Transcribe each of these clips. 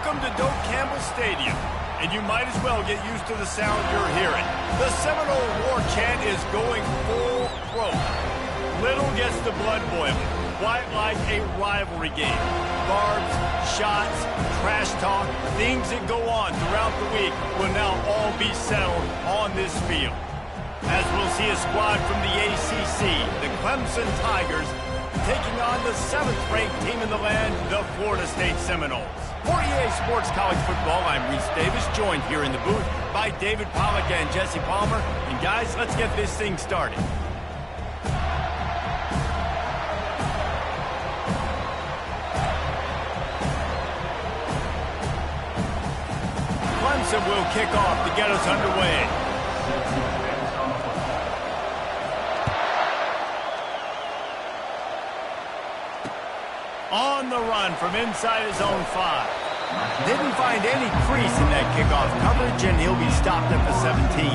Welcome to Doak Campbell Stadium, and you might as well get used to the sound you're hearing. The Seminole war chant is going full throat. Little gets the blood boiling, quite like a rivalry game. Barbs, shots, trash talk, things that go on throughout the week will now all be settled on this field. As we'll see a squad from the ACC, the Clemson Tigers, taking on the 7th-ranked team in the land, the Florida State Seminoles. For EA Sports College Football, I'm Reese Davis, joined here in the booth by David Pollack and Jesse Palmer. And guys, let's get this thing started. Clemson will kick off to get us underway. On the run from inside his own 5. Didn't find any crease in that kickoff coverage, and he'll be stopped at the 17.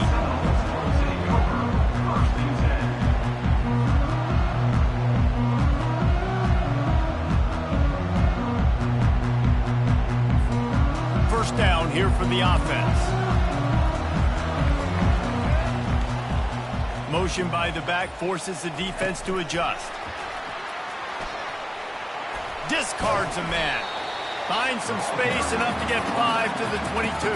First down here for the offense. Motion by the back forces the defense to adjust. Discards a man. Finds some space, enough to get 5 to the 22.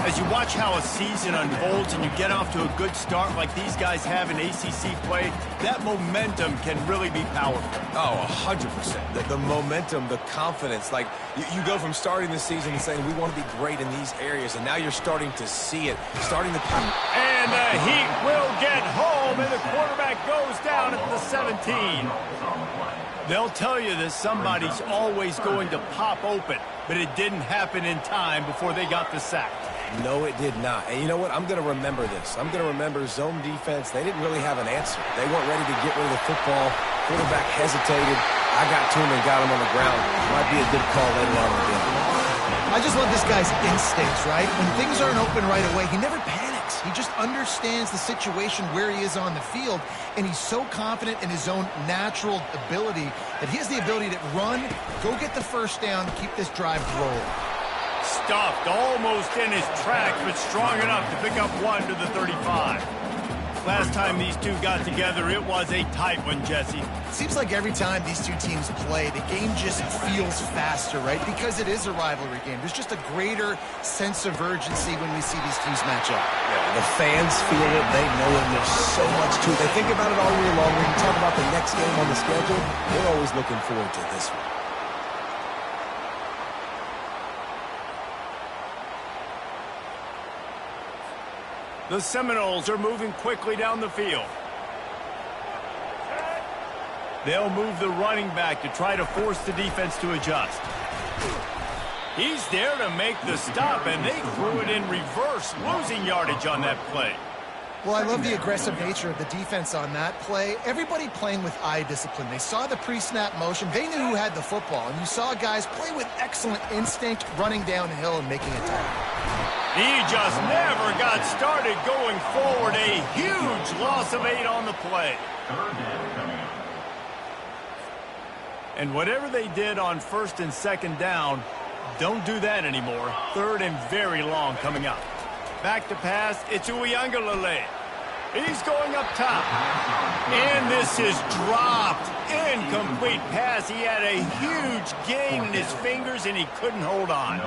As you watch how a season unfolds and you get off to a good start like these guys have in ACC play, that momentum can really be powerful. Oh, 100%. The momentum, the confidence. Like, you go from starting the season and saying, we want to be great in these areas, and now you're starting to see it, starting to come. And the Heat will get home, and the quarterback goes down at the 17. They'll tell you that somebody's always going to pop open, but it didn't happen in time before they got the sack. No, it did not. And you know what? I'm going to remember this. I'm going to remember zone defense. They didn't really have an answer. They weren't ready to get rid of the football. Quarterback hesitated. I got to him and got him on the ground. Might be a good call later on in the game. I just love this guy's instincts, right? When things aren't open right away, he never panics. He just understands the situation where he is on the field, and he's so confident in his own natural ability that he has the ability to run, go get the first down, keep this drive rolling. Stuffed almost in his tracks, but strong enough to pick up 1 to the 35. Last time these two got together, it was a tight one, Jesse. Seems like every time these two teams play, the game just feels faster, right? Because it is a rivalry game. There's just a greater sense of urgency when we see these teams match up. Yeah, the fans feel it. They know it. There's so much to it. They think about it all year long. When you talk about the next game on the schedule, they're always looking forward to this one. The Seminoles are moving quickly down the field. They'll move the running back to try to force the defense to adjust. He's there to make the stop, and they threw it in reverse, losing yardage on that play. Well, I love the aggressive nature of the defense on that play. Everybody playing with eye discipline. They saw the pre-snap motion. They knew who had the football, and you saw guys play with excellent instinct, running downhill and making a tackle. He just never got started going forward. A huge loss of 8 on the play. And whatever they did on 1st and 2nd down, don't do that anymore. 3rd and very long coming up. Back to pass, it's Uiagalelei. He's going up top. And this is dropped. Incomplete pass. He had a huge gain in his fingers, and he couldn't hold on.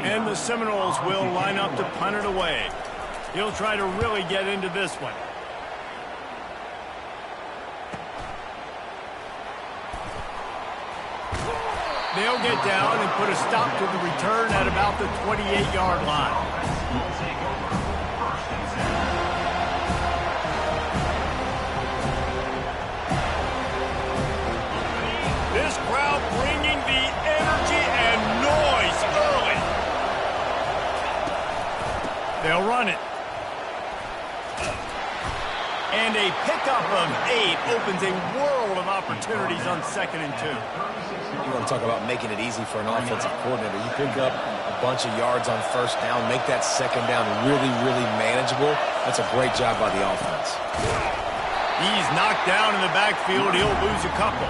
And the Seminoles will line up to punt it away. He'll try to really get into this one. They'll get down and put a stop to the return at about the 28-yard line. This crowd bringing the energy and noise early. They'll run it. And a pickup of 8 opens a world of opportunities on 2nd and 2. You want to talk about making it easy for an offensive coordinator. You pick up a bunch of yards on 1st down, make that 2nd down really, really manageable. That's a great job by the offense. He's knocked down in the backfield. He'll lose a couple.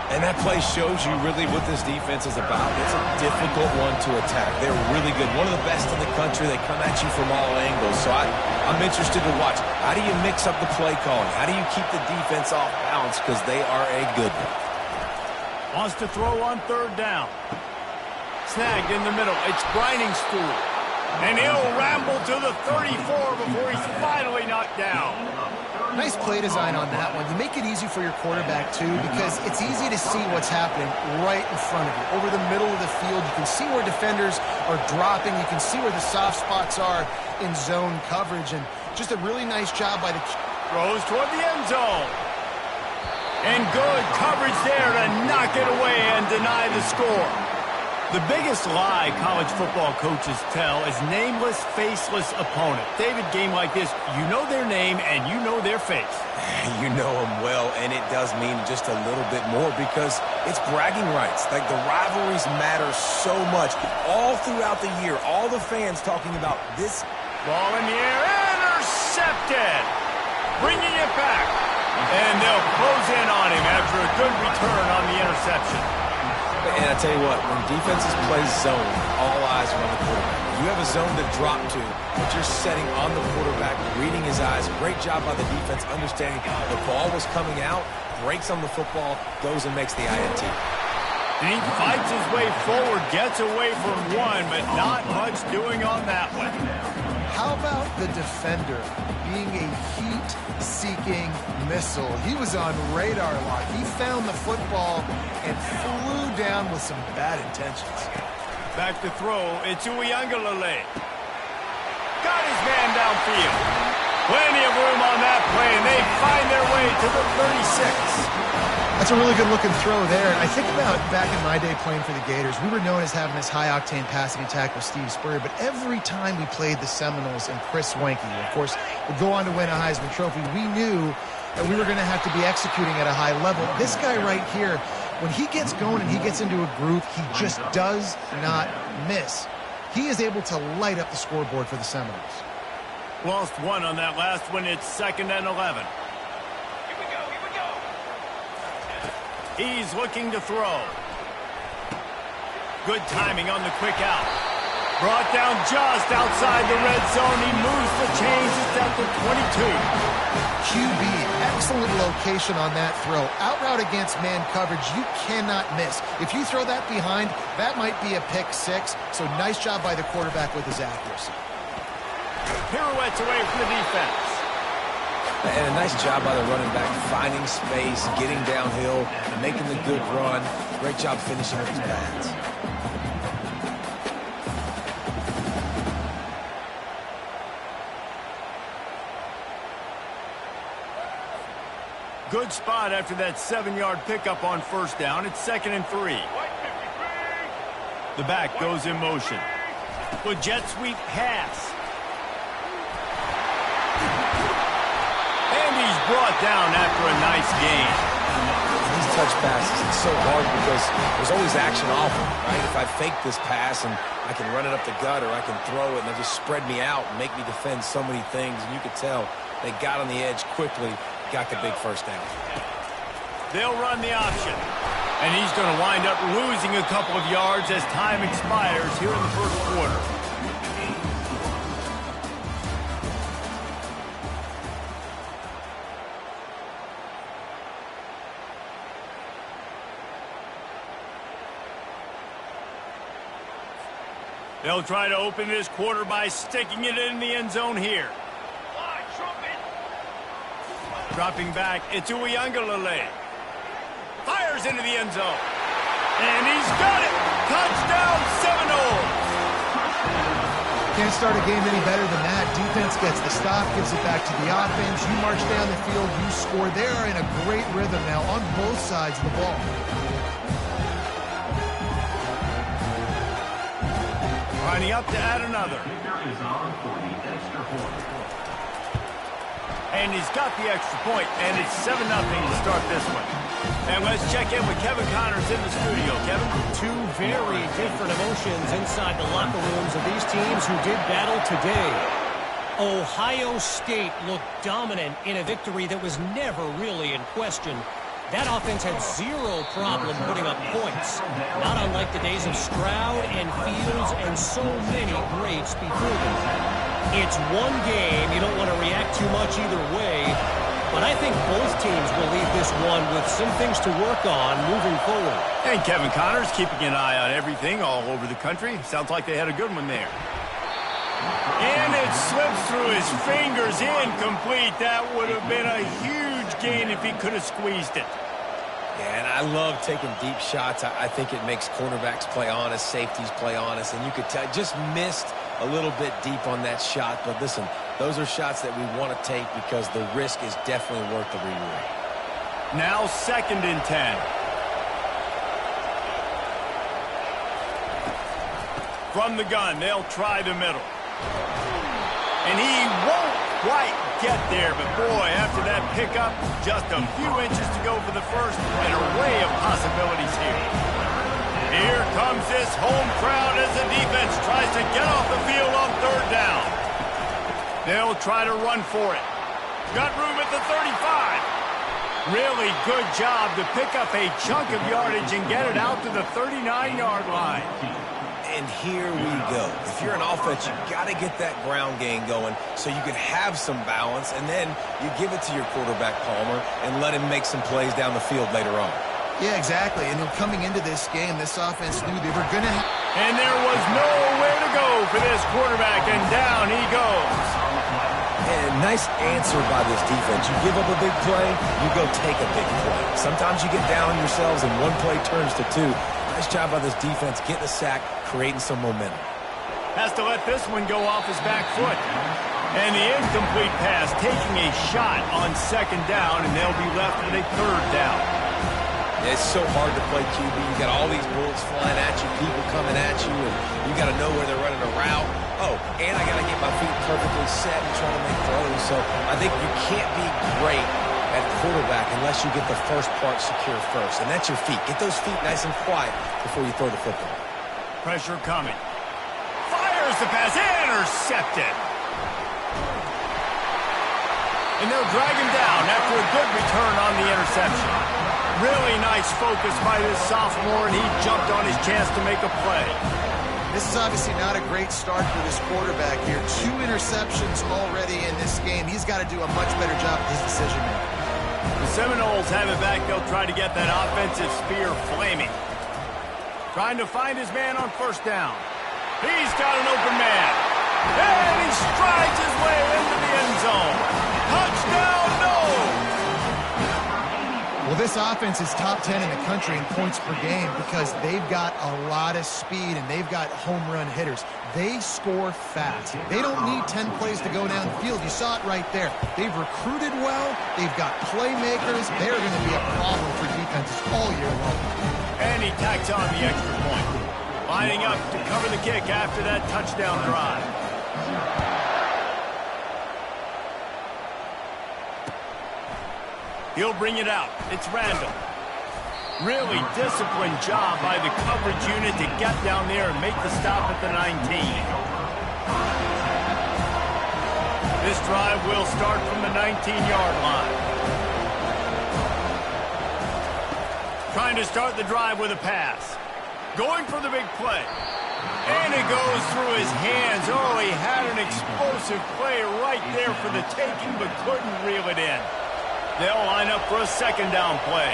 And that play shows you really what this defense is about. It's a difficult one to attack. They're really good. One of the best in the country. They come at you from all angles. So I'm interested to watch. How do you mix up the play calling? How do you keep the defense off balance? Because they are a good one. Wants to throw on third down. Snagged in the middle. It's Briningstool. And he'll ramble to the 34 before he's finally knocked down. Nice play design on that one. You make it easy for your quarterback, too, because it's easy to see what's happening right in front of you. Over the middle of the field, you can see where defenders are dropping. You can see where the soft spots are in zone coverage. And just a really nice job by the... Throws toward the end zone. And good coverage there to knock it away and deny the score. The biggest lie college football coaches tell is nameless, faceless opponent. David, game like this, you know their name and you know their face. You know them well, and it does mean just a little bit more because it's bragging rights. Like, the rivalries matter so much all throughout the year. All the fans talking about this. Ball in the air, intercepted. Bringing it back. And they'll close in on him after a good return on the interception. And I tell you what, when defenses play zone, all eyes are on the quarterback. You have a zone to drop to, but you're setting on the quarterback, reading his eyes. Great job by the defense, understanding the ball was coming out, breaks on the football, goes and makes the INT. He fights his way forward, gets away from one, but not much doing on that one. How about the defender being a heat-seeking missile? He was on radar lock. He found the football and flew down with some bad intentions. Back to throw. It's Uiagalelei. Got his man downfield. Plenty of room on that play, and they find their way to the 36. That's a really good-looking throw there. And I think about back in my day playing for the Gators, we were known as having this high-octane passing attack with Steve Spurrier, but every time we played the Seminoles and Chris Wenke, of course, would go on to win a Heisman Trophy, we knew that we were going to have to be executing at a high level. This guy right here, when he gets going and he gets into a groove, he just does not miss. He is able to light up the scoreboard for the Seminoles. Lost one on that last one. It's 2nd and 11. He's looking to throw. Good timing on the quick out. Brought down just outside the red zone. He moves the chains. It's at the 22. QB, excellent location on that throw. Out route against man coverage, you cannot miss. If you throw that behind, that might be a pick six. So nice job by the quarterback with his accuracy. Pirouettes away from the defense. And a nice job by the running back, finding space, getting downhill, making the good run. Great job finishing with his pads. Good spot after that 7-yard pickup on first down. It's 2nd and 3. The back goes in motion. The jet sweep pass. And he's brought down after a nice gain. These touch passes, it's so hard because there's always action off them, right? If I fake this pass and I can run it up the gut or I can throw it and they'll just spread me out and make me defend so many things. And you could tell they got on the edge quickly, got the big first down. They'll run the option. And he's going to wind up losing a couple of yards as time expires here in the first quarter. They'll try to open this quarter by sticking it in the end zone here. Dropping back, it's Uiagalelei. Fires into the end zone. And he's got it! Touchdown, Seminoles! Can't start a game any better than that. Defense gets the stop, gives it back to the offense. You march down the field, you score. They are in a great rhythm now on both sides of the ball. Lining up to add another. And he's got the extra point, and it's 7-0 to start this one. And let's check in with Kevin Connors in the studio. Kevin? Two very different emotions inside the locker rooms of these teams who did battle today. Ohio State looked dominant in a victory that was never really in question. That offense had zero problem putting up points. Not unlike the days of Stroud and Fields and so many greats before them. It's one game. You don't want to react too much either way. But I think both teams will leave this one with some things to work on moving forward. And Kevin Connors keeping an eye on everything all over the country. Sounds like they had a good one there. And it slips through his fingers, incomplete. That would have been a huge gain if he could have squeezed it. Yeah, and I love taking deep shots. I think it makes cornerbacks play honest, safeties play honest, and you could tell just missed a little bit deep on that shot. But listen, those are shots that we want to take because the risk is definitely worth the reward. Now 2nd and 10. From the gun, they'll try the middle. And he won't quite get there, but boy, after that pickup, just a few inches to go for the first, and an array of possibilities here. Here comes this home crowd as the defense tries to get off the field on 3rd down. They'll try to run for it. Got room at the 35. Really good job to pick up a chunk of yardage and get it out to the 39-yard line. And here we go. If you're an offense, you got to get that ground game going so you can have some balance, and then you give it to your quarterback, Palmer, and let him make some plays down the field later on. Yeah, exactly. And then coming into this game, this offense knew they were going to... And there was nowhere to go for this quarterback, and down he goes. And nice answer by this defense. You give up a big play, you go take a big play. Sometimes you get down on yourselves and one play turns to two. Nice job by this defense getting a sack, creating some momentum. Has to let this one go off his back foot. And the incomplete pass taking a shot on 2nd down, and they'll be left with a 3rd down. It's so hard to play QB. You got all these bullets flying at you, people coming at you, and you got to know where they're running a route. Oh, and I got to get my feet perfectly set and try to make throws. So I think you can't be great at quarterback unless you get the first part secure first, and that's your feet. Get those feet nice and quiet before you throw the football. Pressure coming. Fires the pass, intercepted. And they'll drag him down after a good return on the interception. Really nice focus by this sophomore, and he jumped on his chance to make a play. This is obviously not a great start for this quarterback here. 2 interceptions already in this game. He's got to do a much better job of his decision-making. The Seminoles have it back. They'll try to get that offensive spear flaming. Trying to find his man on 1st down. He's got an open man. And he strides his way into the end zone. Touchdown, no! Well, this offense is top 10 in the country in points per game because they've got a lot of speed and they've got home run hitters. They score fast. They don't need 10 plays to go down the field. You saw it right there. They've recruited well. They've got playmakers. They're going to be a problem for defenses all year long. And he tacks on the extra point. Lining up to cover the kick after that touchdown drive. He'll bring it out. It's Randall. Really disciplined job by the coverage unit to get down there and make the stop at the 19. This drive will start from the 19-yard line. Trying to start the drive with a pass. Going for the big play. And it goes through his hands. Oh, he had an explosive play right there for the taking, but couldn't reel it in. They'll line up for a 2nd down play.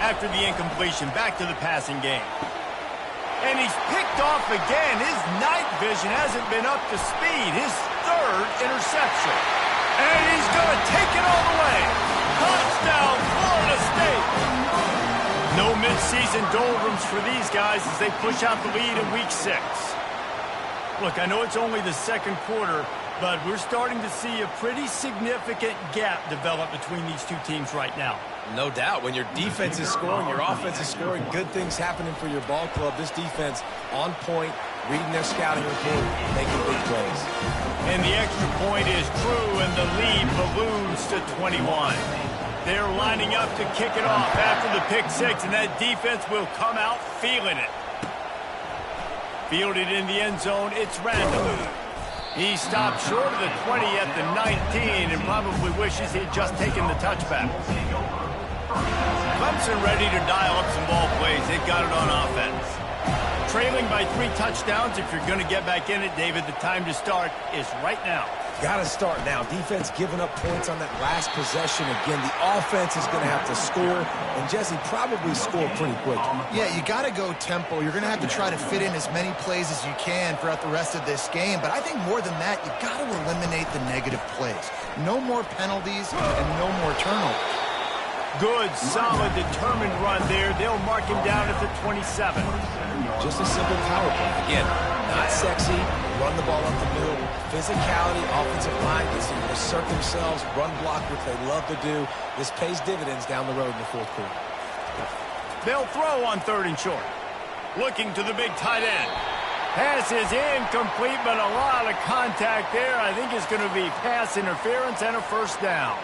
After the incompletion, back to the passing game. And he's picked off again. His night vision hasn't been up to speed. His 3rd interception. And he's going to take it all the way. Touchdown, Florida State. No midseason doldrums for these guys as they push out the lead in Week 6. Look, I know it's only the 2nd quarter, but we're starting to see a pretty significant gap develop between these two teams right now. No doubt. When your defense is scoring, your offense is scoring, good things happening for your ball club. This defense on point, reading their scouting report, making big plays. And the extra point is true, and the lead balloons to 21. They're lining up to kick it off after the pick 6, and that defense will come out feeling it. Fielded in the end zone, it's Randall. He stopped short of the 20 at the 19 and probably wishes he'd just taken the touchback. Clemson ready to dial up some ball plays. They've got it on offense. Trailing by 3 touchdowns. If you're going to get back in it, David, the time to start is right now. Got to start now. Defense giving up points on that last possession. Again, the offense is going to have to score, and Jesse probably score pretty quick. Yeah, you got to go tempo. You're going to have to try to fit in as many plays as you can throughout the rest of this game. But I think more than that, you got to eliminate the negative plays. No more penalties and no more turnovers. Good, solid, determined run there. They'll mark him down at the 27. Just a simple power play. Again, not sexy. Run the ball up the middle. Physicality, offensive line gets to assert themselves, run block, which they love to do. This pays dividends down the road in the fourth quarter. They'll throw on 3rd and short. Looking to the big tight end. Pass is incomplete, but a lot of contact there. I think it's going to be pass interference and a first down.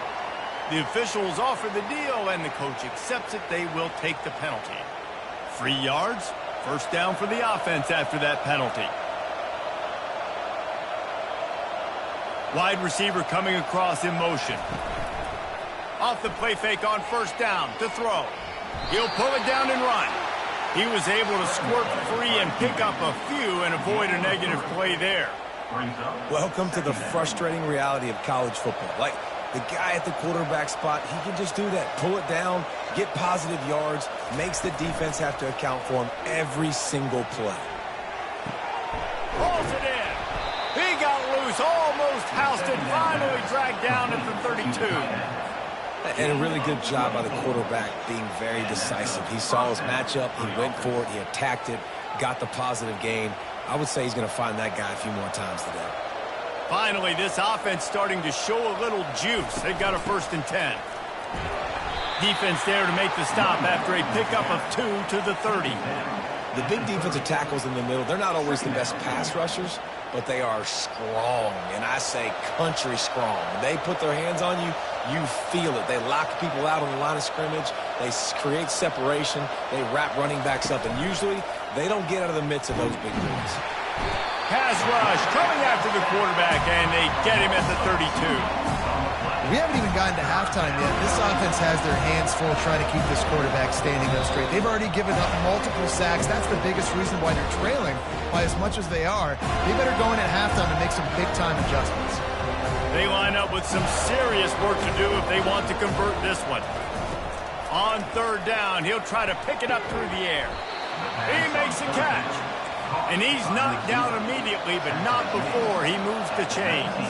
The officials offer the deal, and the coach accepts it. They will take the penalty. 3 yards, first down for the offense after that penalty. Wide receiver coming across in motion. Off the play fake on first down to throw. He'll pull it down and run. He was able to squirt free and pick up a few and avoid a negative play there. Welcome to the frustrating reality of college football. Like, the guy at the quarterback spot, he can just do that. Pull it down, get positive yards, makes the defense have to account for him every single play. Pulls it in. He got loose, almost housed it, finally dragged down at the 32. And a really good job by the quarterback being very decisive. He saw his matchup, he went for it, he attacked it, got the positive gain. I would say he's going to find that guy a few more times today. Finally, this offense starting to show a little juice. They've got a 1st and 10. Defense there to make the stop after a pickup of 2 to the 30. The big defensive tackles in the middle, they're not always the best pass rushers, but they are strong, and I say country strong. When they put their hands on you, you feel it. They lock people out on the line of scrimmage. They create separation. They wrap running backs up, and usually they don't get out of the midst of those big boys. Pass rush coming after the quarterback, and they get him at the 32. We haven't even gotten to halftime yet. This offense has their hands full trying to keep this quarterback standing up straight. They've already given up multiple sacks. That's the biggest reason why they're trailing by as much as they are. They better go in at halftime and make some big-time adjustments. They line up with some serious work to do if they want to convert this one. On 3rd down, he'll try to pick it up through the air. He makes a catch. And he's knocked down immediately, but not before he moves the chains.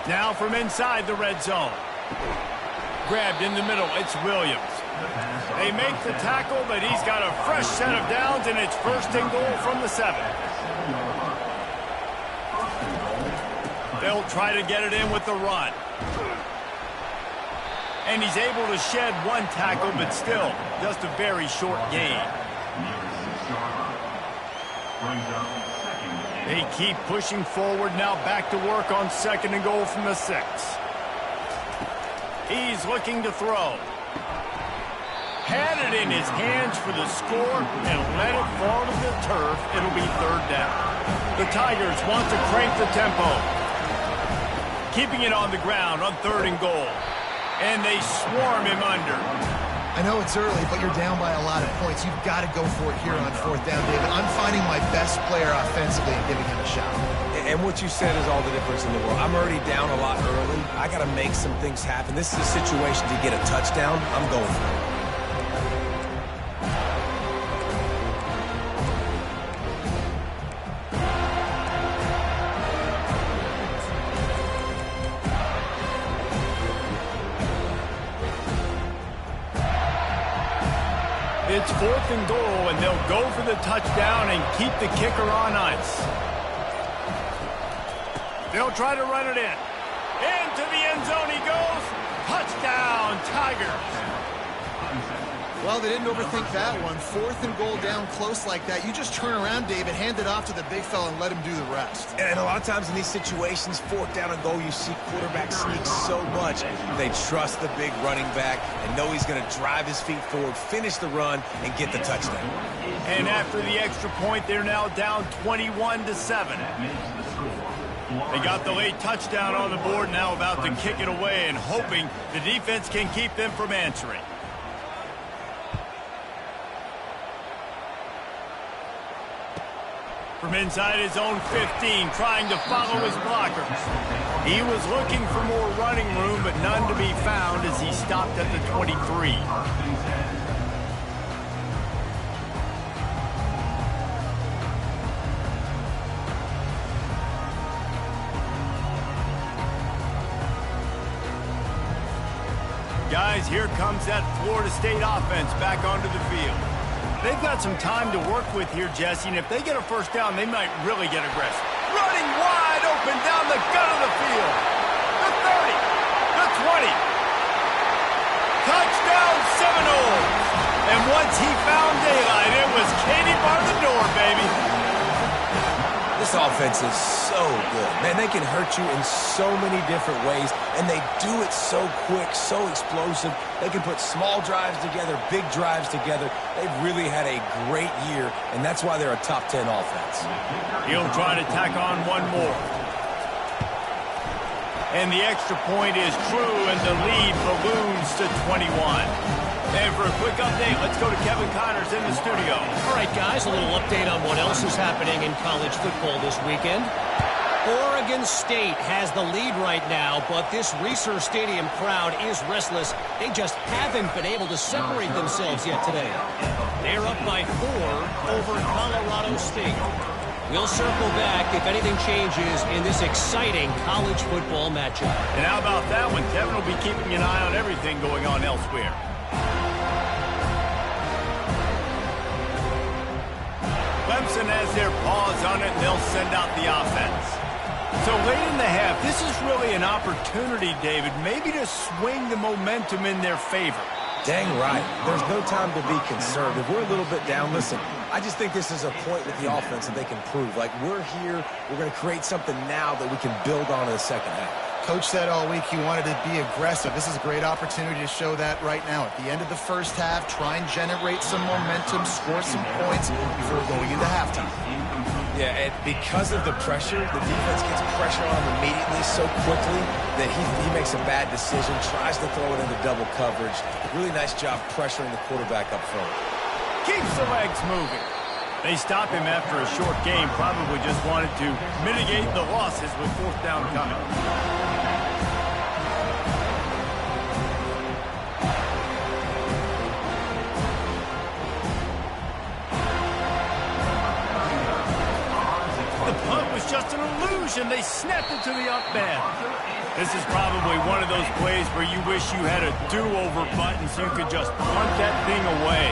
Now from inside the red zone. Grabbed in the middle, it's Williams. They make the tackle, but he's got a fresh set of downs, and it's 1st and goal from the 7. They'll try to get it in with the run. And he's able to shed 1 tackle, but still just a very short gain. They keep pushing forward, now back to work on 2nd and goal from the 6. He's looking to throw. Had it in his hands for the score and let it fall to the turf. It'll be 3rd down. The Tigers want to crank the tempo. Keeping it on the ground on 3rd and goal. And they swarm him under. I know it's early, but you're down by a lot of points. You've got to go for it here on 4th down, David. I'm finding my best player offensively and giving him a shot. And what you said is all the difference in the world. I'm already down a lot early. I got to make some things happen. This is a situation to get a touchdown. I'm going for it. It's 4th and goal, and they'll go for the touchdown and keep the kicker on ice. They'll try to run it in. Into the end zone he goes. Touchdown, Tigers. Well, they didn't overthink that one. 4th and goal down close like that. You just turn around, David, hand it off to the big fella and let him do the rest. And a lot of times in these situations, 4th down and goal, you see quarterbacks sneak so much. They trust the big running back and know he's going to drive his feet forward, finish the run, and get the touchdown. And after the extra point, they're now down 21-7. They got the late touchdown on the board, now about to kick it away and hoping the defense can keep them from answering. From inside his own 15, trying to follow his blockers. He was looking for more running room, but none to be found as he stopped at the 23. Guys, here comes that Florida State offense back onto the field. They've got some time to work with here, Jesse, and if they get a first down, they might really get aggressive. Running wide open down the gut of the field. The 30, the 20. Touchdown Seminoles. And once he found daylight, it was Katie bar the door, baby. This offense is so good. Man, they can hurt you in so many different ways, and they do it so quick, so explosive. They can put small drives together, big drives together. They've really had a great year, and that's why they're a top 10 offense. He'll try to tack on one more. And the extra point is true, and the lead balloons to 21. And for a quick update, let's go to Kevin Connors in the studio. All right, guys, a little update on what else is happening in college football this weekend. Oregon State has the lead right now, but this Reser Stadium crowd is restless. They just haven't been able to separate themselves yet today. They're up by 4 over Colorado State. We'll circle back if anything changes in this exciting college football matchup. And how about that one? Kevin will be keeping an eye on everything going on elsewhere. Clemson has their paws on it, and they'll send out the offense. So late in the half, this is really an opportunity, David, maybe to swing the momentum in their favor. Dang right. There's no time to be concerned. If we're a little bit down, listen, I just think this is a point with the offense that they can prove. Like, we're here, we're going to create something now that we can build on in the second half. Coach said all week he wanted to be aggressive. This is a great opportunity to show that right now. At the end of the first half, try and generate some momentum, score some points before going into halftime. Yeah, and because of the pressure, the defense gets pressure on him immediately so quickly that he makes a bad decision, tries to throw it into double coverage. Really nice job pressuring the quarterback up front. Keeps the legs moving. They stop him after a short game, probably just wanted to mitigate the losses with 4th down coming. The punt was just an illusion. They snapped it to the up man. This is probably one of those plays where you wish you had a do-over button so you could just punt that thing away.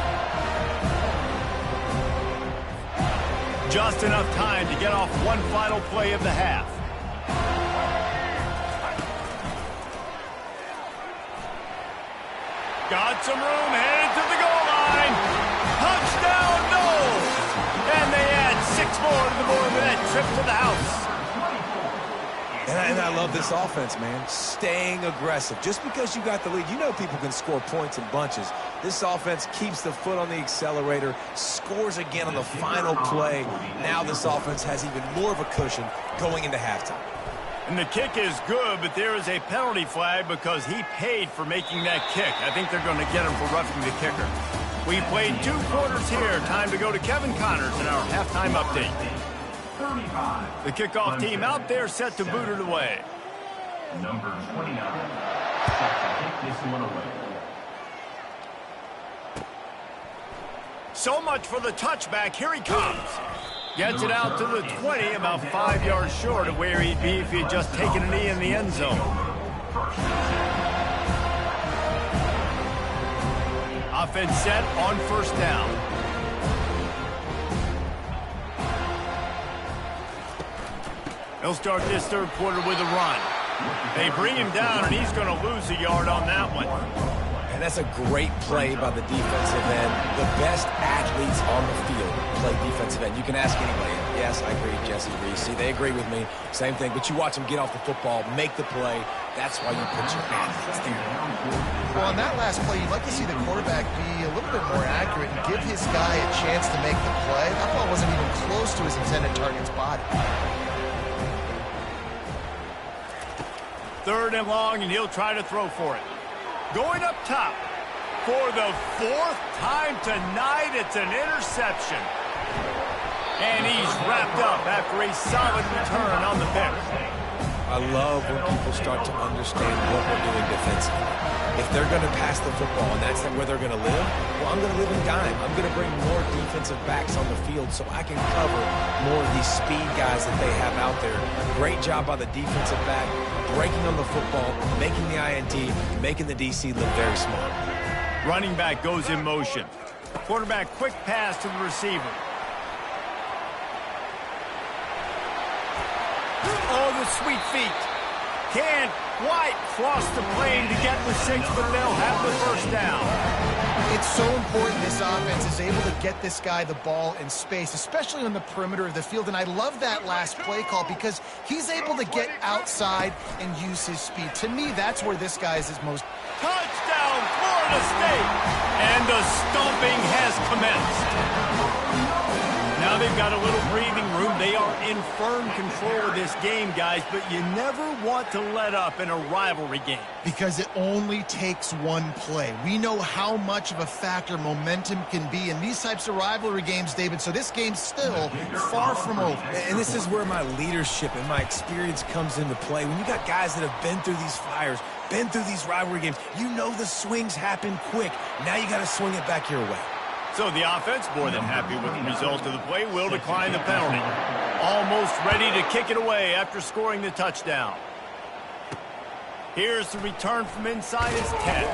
Just enough time to get off one final play of the half. Got some room, headed to the goal line. Touchdown, Noles! And they add 6 more to the board with that trip to the house. And I love this offense, man. Staying aggressive. Just because you got the lead, you know people can score points in bunches. This offense keeps the foot on the accelerator, scores again on the final play. Now this offense has even more of a cushion going into halftime. And the kick is good, but there is a penalty flag because he paid for making that kick. I think they're going to get him for roughing the kicker. We played 2 quarters here. Time to go to Kevin Connors in our halftime update. The kickoff team out there set to boot it away. Number 29, set to take this one away. So much for the touchback. Here he comes. Gets it out to the 20, about 5 yards short of where he'd be if he had just taken a knee in the end zone. Offense set on 1st down. He'll start this 3rd quarter with a run. They bring him down, and he's going to lose a yard on that one. And that's a great play by the defensive end. The best athletes on the field play defensive end. You can ask anybody. Yes, I agree, Jesse Reese. See, they agree with me. Same thing. But you watch them get off the football, make the play. That's why you put your athletes there. Well, on that last play, you'd like to see the quarterback be a little bit more accurate and give his guy a chance to make the play. That ball wasn't even close to his intended target's body. 3rd and long, and he'll try to throw for it. Going up top. For the 4th time tonight, it's an interception. And he's wrapped up after a solid return on the pick. I love when people start to understand what we're doing defensively. If they're going to pass the football and that's where they're going to live, well, I'm going to live in dime. I'm going to bring more defensive backs on the field so I can cover more of these speed guys that they have out there. Great job by the defensive back, breaking on the football, making the INT, making the DC look very smart. Running back goes in motion. Quarterback quick pass to the receiver. Oh, the sweet feet. Can White cross the plane to get the 6, but they'll have the 1st down. It's so important this offense is able to get this guy the ball in space, especially on the perimeter of the field. And I love that last play call because he's able to get outside and use his speed. To me, that's where this guy is his most... Touchdown, Florida State! And the stomping has commenced. Now they've got a little breathing room. They are in firm control of this game, guys, but you never want to let up in a rivalry game. Because it only takes one play. We know how much of a factor momentum can be in these types of rivalry games, David, so this game's still far from over. And this is where my leadership and my experience comes into play. When you got guys that have been through these fires, been through these rivalry games, you know the swings happen quick. Now you got to swing it back your way. So the offense, more than happy with the result of the play, will decline the penalty. Almost ready to kick it away after scoring the touchdown. Here's the return from inside his 10.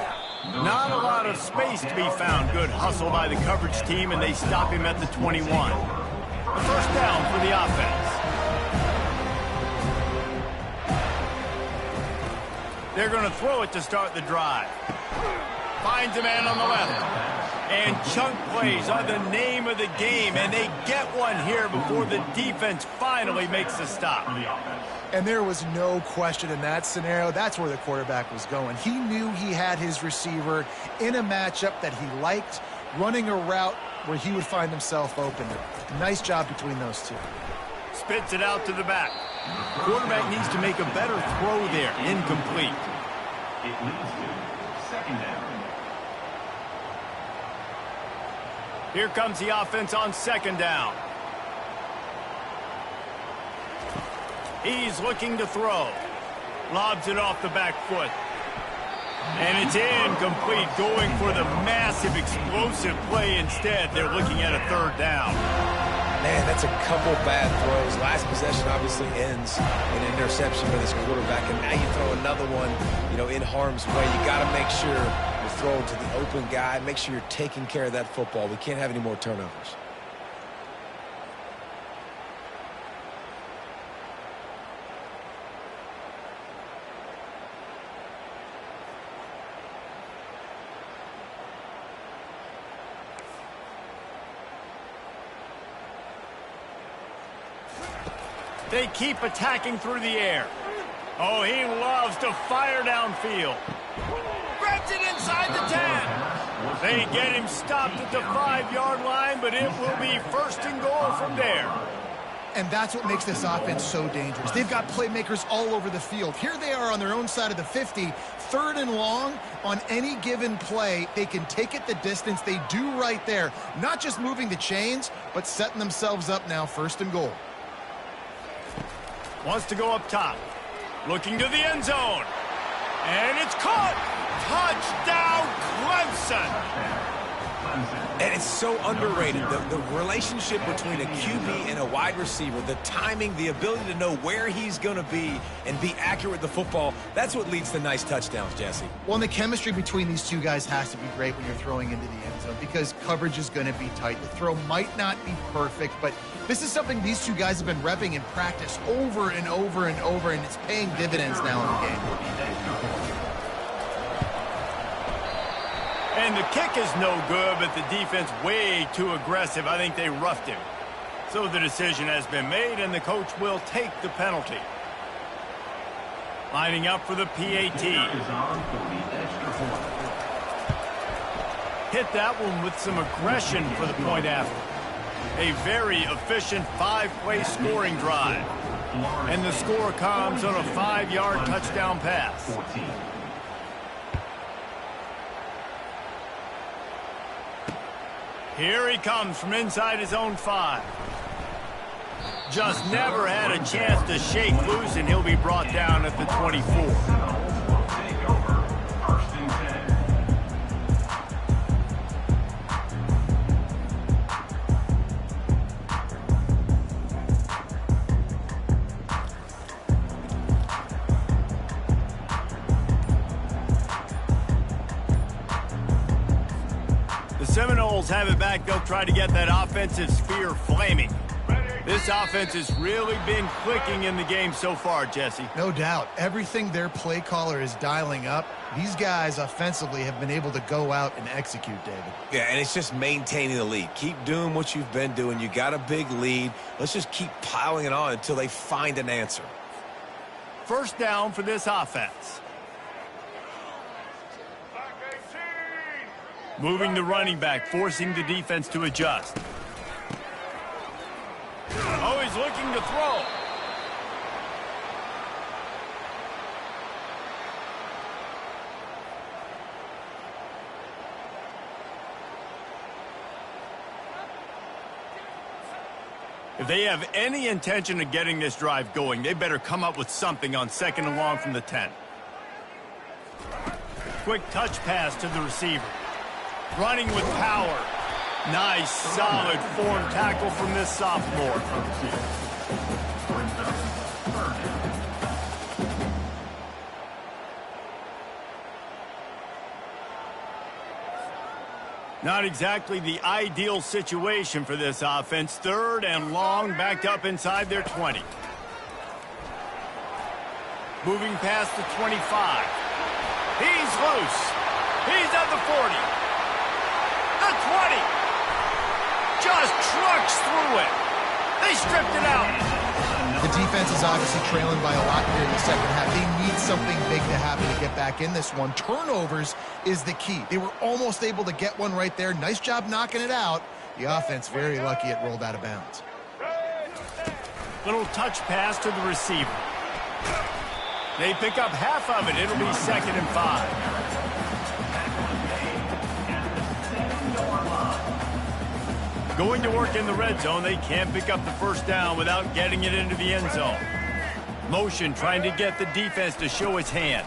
Not a lot of space to be found. Good hustle by the coverage team, and they stop him at the 21. A 1st down for the offense. They're going to throw it to start the drive. Finds a man on the left. And chunk plays are the name of the game, and they get one here before the defense finally makes the stop. And there was no question in that scenario. That's where the quarterback was going. He knew he had his receiver in a matchup that he liked, running a route where he would find himself open. Nice job between those two. Spits it out to the back. Quarterback needs to make a better throw there. Incomplete. It leads to 2nd down. Here comes the offense on 2nd down. He's looking to throw. Lobs it off the back foot. And it's incomplete, going for the massive, explosive play instead. They're looking at a 3rd down. Man, that's a couple bad throws. Last possession obviously ends in an interception for this quarterback, and now you throw another one, in harm's way. You got to make sure you're throwing to the open guy. Make sure you're taking care of that football. We can't have any more turnovers. They keep attacking through the air. Oh, he loves to fire downfield. Grabs it inside the 10. They get him stopped at the 5-yard line, but it will be 1st and goal from there. And that's what makes this offense so dangerous. They've got playmakers all over the field. Here they are on their own side of the 50, 3rd and long. On any given play, they can take it the distance. They do right there. Not just moving the chains, but setting themselves up now 1st and goal. Wants to go up top. Looking to the end zone. And it's caught. Touchdown, Clemson. And it's so underrated. The relationship between a QB and a wide receiver, the timing, the ability to know where he's going to be and be accurate with the football, that's what leads to nice touchdowns, Jesse. Well, and the chemistry between these two guys has to be great when you're throwing into the end zone because coverage is going to be tight. The throw might not be perfect, but this is something these two guys have been repping in practice over and over and over, and it's paying dividends now in the game. And the kick is no good, but the defense way too aggressive. I think they roughed him. So the decision has been made, and the coach will take the penalty. Lining up for the PAT. Hit that one with some aggression for the point after. A very efficient 5-play scoring drive. And the score comes on a 5-yard touchdown pass. Here he comes from inside his own 5. Just never had a chance to shake loose, and he'll be brought down at the 24. Seminoles have it back. They'll try to get that offensive sphere flaming. This offense has really been clicking in the game so far, Jesse. No doubt. Everything their play caller is dialing up, these guys offensively have been able to go out and execute, David. Yeah, and it's just maintaining the lead. Keep doing what you've been doing. You got a big lead. Let's just keep piling it on until they find an answer. First down for this offense. Moving the running back, forcing the defense to adjust. Oh, he's looking to throw. If they have any intention of getting this drive going, they better come up with something on 2nd and long from the 10. Quick touch pass to the receiver. Running with power. Nice, solid form tackle from this sophomore. Not exactly the ideal situation for this offense. 3rd and long, backed up inside their 20. Moving past the 25. He's loose. He's at the 40. The 20. Just trucks through it. They stripped it out. The defense is obviously trailing by a lot here in the second half. They need something big to happen to get back in this one. Turnovers is the key. They were almost able to get one right there. Nice job knocking it out. The offense very lucky it rolled out of bounds. Little touch pass to the receiver. They pick up half of it. It'll be 2nd and 5. Going to work in the red zone. They can't pick up the first down without getting it into the end zone. Motion trying to get the defense to show its hand.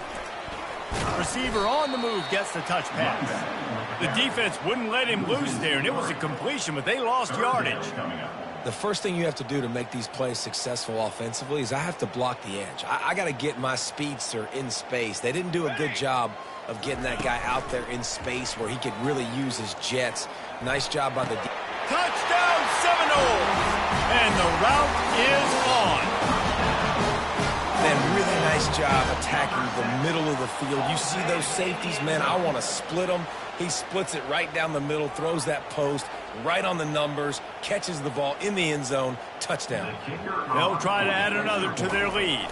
Receiver on the move gets the touch pass. The defense wouldn't let him loose there, and it was a completion, but they lost yardage. The first thing you have to do to make these plays successful offensively is I have to block the edge. I got to get my speedster in space. They didn't do a good job of getting that guy out there in space where he could really use his jets. Nice job by the defense. Touchdown Seminoles! And the route is on. Man, really nice job attacking the middle of the field. You see those safeties, man, I want to split them. He splits it right down the middle, throws that post, right on the numbers, catches the ball in the end zone, touchdown. They'll try to add another to their lead.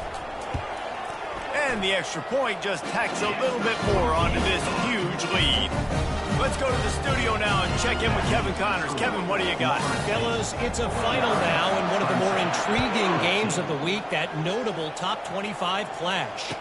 And the extra point just tacks a little bit more onto this huge lead. Let's go to the studio now and check in with Kevin Connors. Kevin, what do you got? Fellas, it's a final now in one of the more intriguing games of the week, that notable top 25 clash.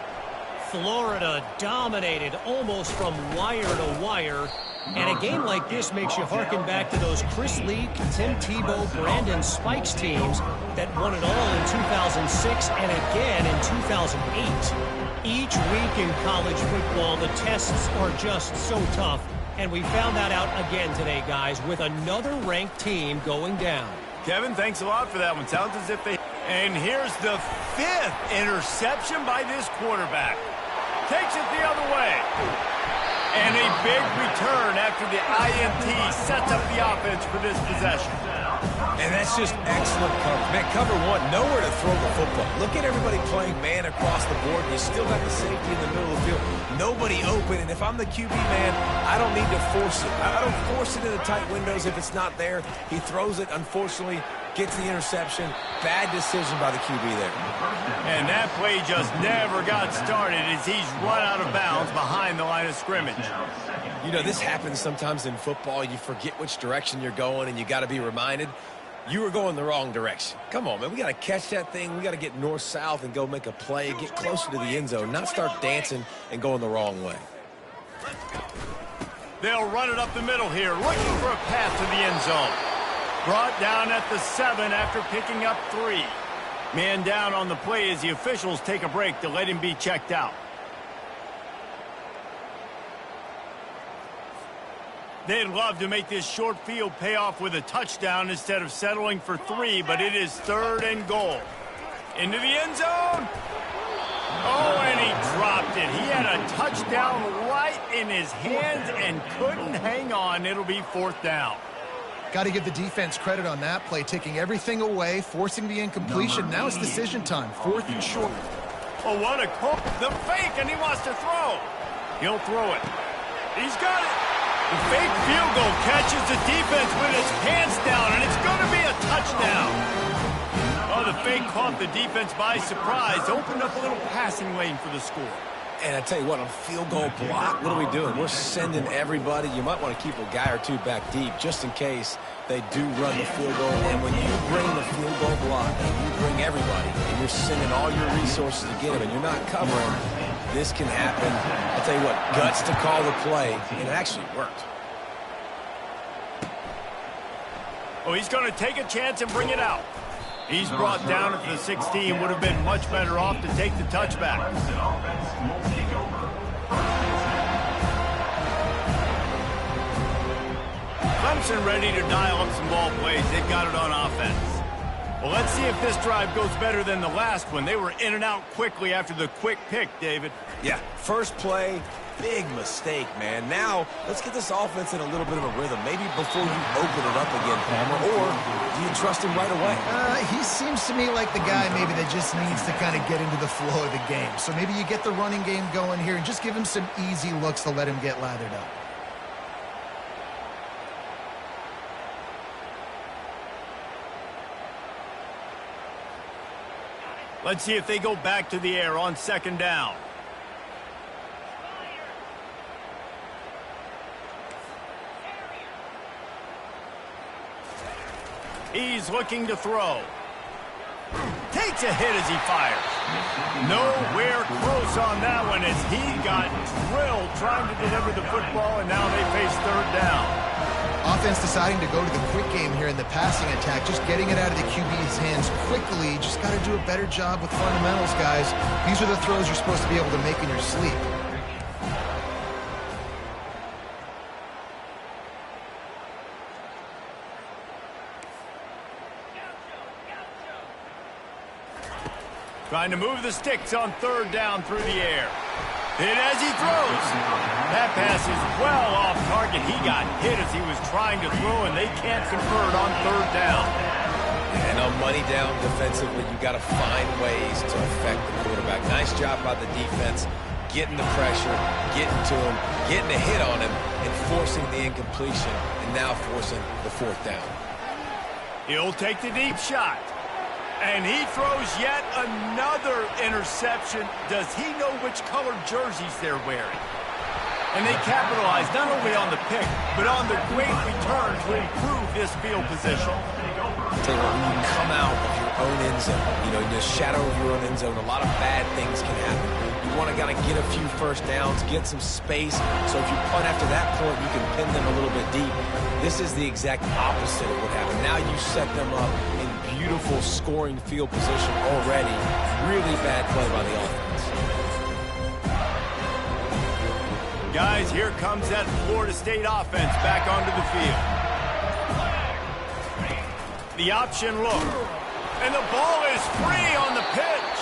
Florida dominated almost from wire to wire. And a game like this makes you harken back to those Chris Leak, Tim Tebow, Brandon Spikes teams that won it all in 2006 and again in 2008. Each week in college football, the tests are just so tough. And we found that out again today, guys, with another ranked team going down. Kevin, thanks a lot for that one. Sounds as if they... And here's the 5th interception by this quarterback. Takes it the other way. And a big return after the INT sets up the offense for this possession. And that's just excellent coverage. Man, cover one, nowhere to throw the football. Look at everybody playing man across the board. You still got the safety in the middle of the field. Nobody open, and if I'm the QB, man, I don't need to force it. I don't force it into tight windows if it's not there. He throws it, unfortunately, gets the interception. Bad decision by the QB there. And that play just never got started as he's run out of bounds behind the line of scrimmage. You know, this happens sometimes in football. You forget which direction you're going, and you got to be reminded. You were going the wrong direction. Come on, man. We got to catch that thing. We got to get north-south and go make a play, get closer to the end zone, not start dancing and going the wrong way. They'll run it up the middle here, looking for a path to the end zone. Brought down at the 7 after picking up 3. Man down on the play as the officials take a break to let him be checked out. They'd love to make this short field pay off with a touchdown instead of settling for 3, but it is 3rd and goal. Into the end zone. Oh, and he dropped it. He had a touchdown right in his hands and couldn't hang on. It'll be 4th down. Got to give the defense credit on that play, taking everything away, forcing the incompletion. Now it's decision time, 4th and short. Oh, what a call. The fake, and he wants to throw. He'll throw it. He's got it. The fake field goal catches the defense with his pants down, and it's going to be a touchdown. Oh, the fake caught the defense by surprise, opened up a little passing lane for the score. And I tell you what, on field goal block, what are we doing? We're sending everybody. You might want to keep a guy or two back deep just in case they do run the field goal. And when you bring the field goal block, and you bring everybody, and you're sending all your resources to get them, and you're not covering, this can happen. I tell you what, guts to call the play, and it actually worked. Oh, he's going to take a chance and bring it out. He's brought down at the 16. Would have been much better off to take the touchback. Clemson ready to dial up some ball plays. They've got it on offense. Well, let's see if this drive goes better than the last one. They were in and out quickly after the quick pick, David. Yeah, first play, big mistake, man. Now, let's get this offense in a little bit of a rhythm. Maybe before you open it up again, Palmer, or do you trust him right away? He seems to me like the guy maybe that just needs to kind of get into the flow of the game. So maybe you get the running game going here and just give him some easy looks to let him get lathered up. Let's see if they go back to the air on 2nd down. He's looking to throw. Takes a hit as he fires. Nowhere close on that one as he got drilled trying to deliver the football, and now they face 3rd down. Offense deciding to go to the quick game here in the passing attack, just getting it out of the QB's hands quickly. Just got to do a better job with fundamentals, guys. These are the throws you're supposed to be able to make in your sleep. Trying to move the sticks on 3rd down through the air. Hit as he throws. That pass is well off target. He got hit as he was trying to throw, and they can't convert on 3rd down. And on money down defensively, you got to find ways to affect the quarterback. Nice job by the defense, getting the pressure, getting to him, getting a hit on him, and forcing the incompletion, and now forcing the 4th down. He'll take the deep shot. And he throws yet another interception. Does he know which colored jerseys they're wearing? And they capitalize not only on the pick, but on the great return to improve this field position. I'll tell you what, when you come out of your own end zone, you know, in the shadow of your own end zone, a lot of bad things can happen. You want to get a few first downs, get some space, so if you punt after that point, you can pin them a little bit deep. This is the exact opposite of what happened. Now you set them up in beautiful scoring field position already. Really bad play by the offense. Guys, here comes that Florida State offense back onto the field. The option look. And the ball is free on the pitch.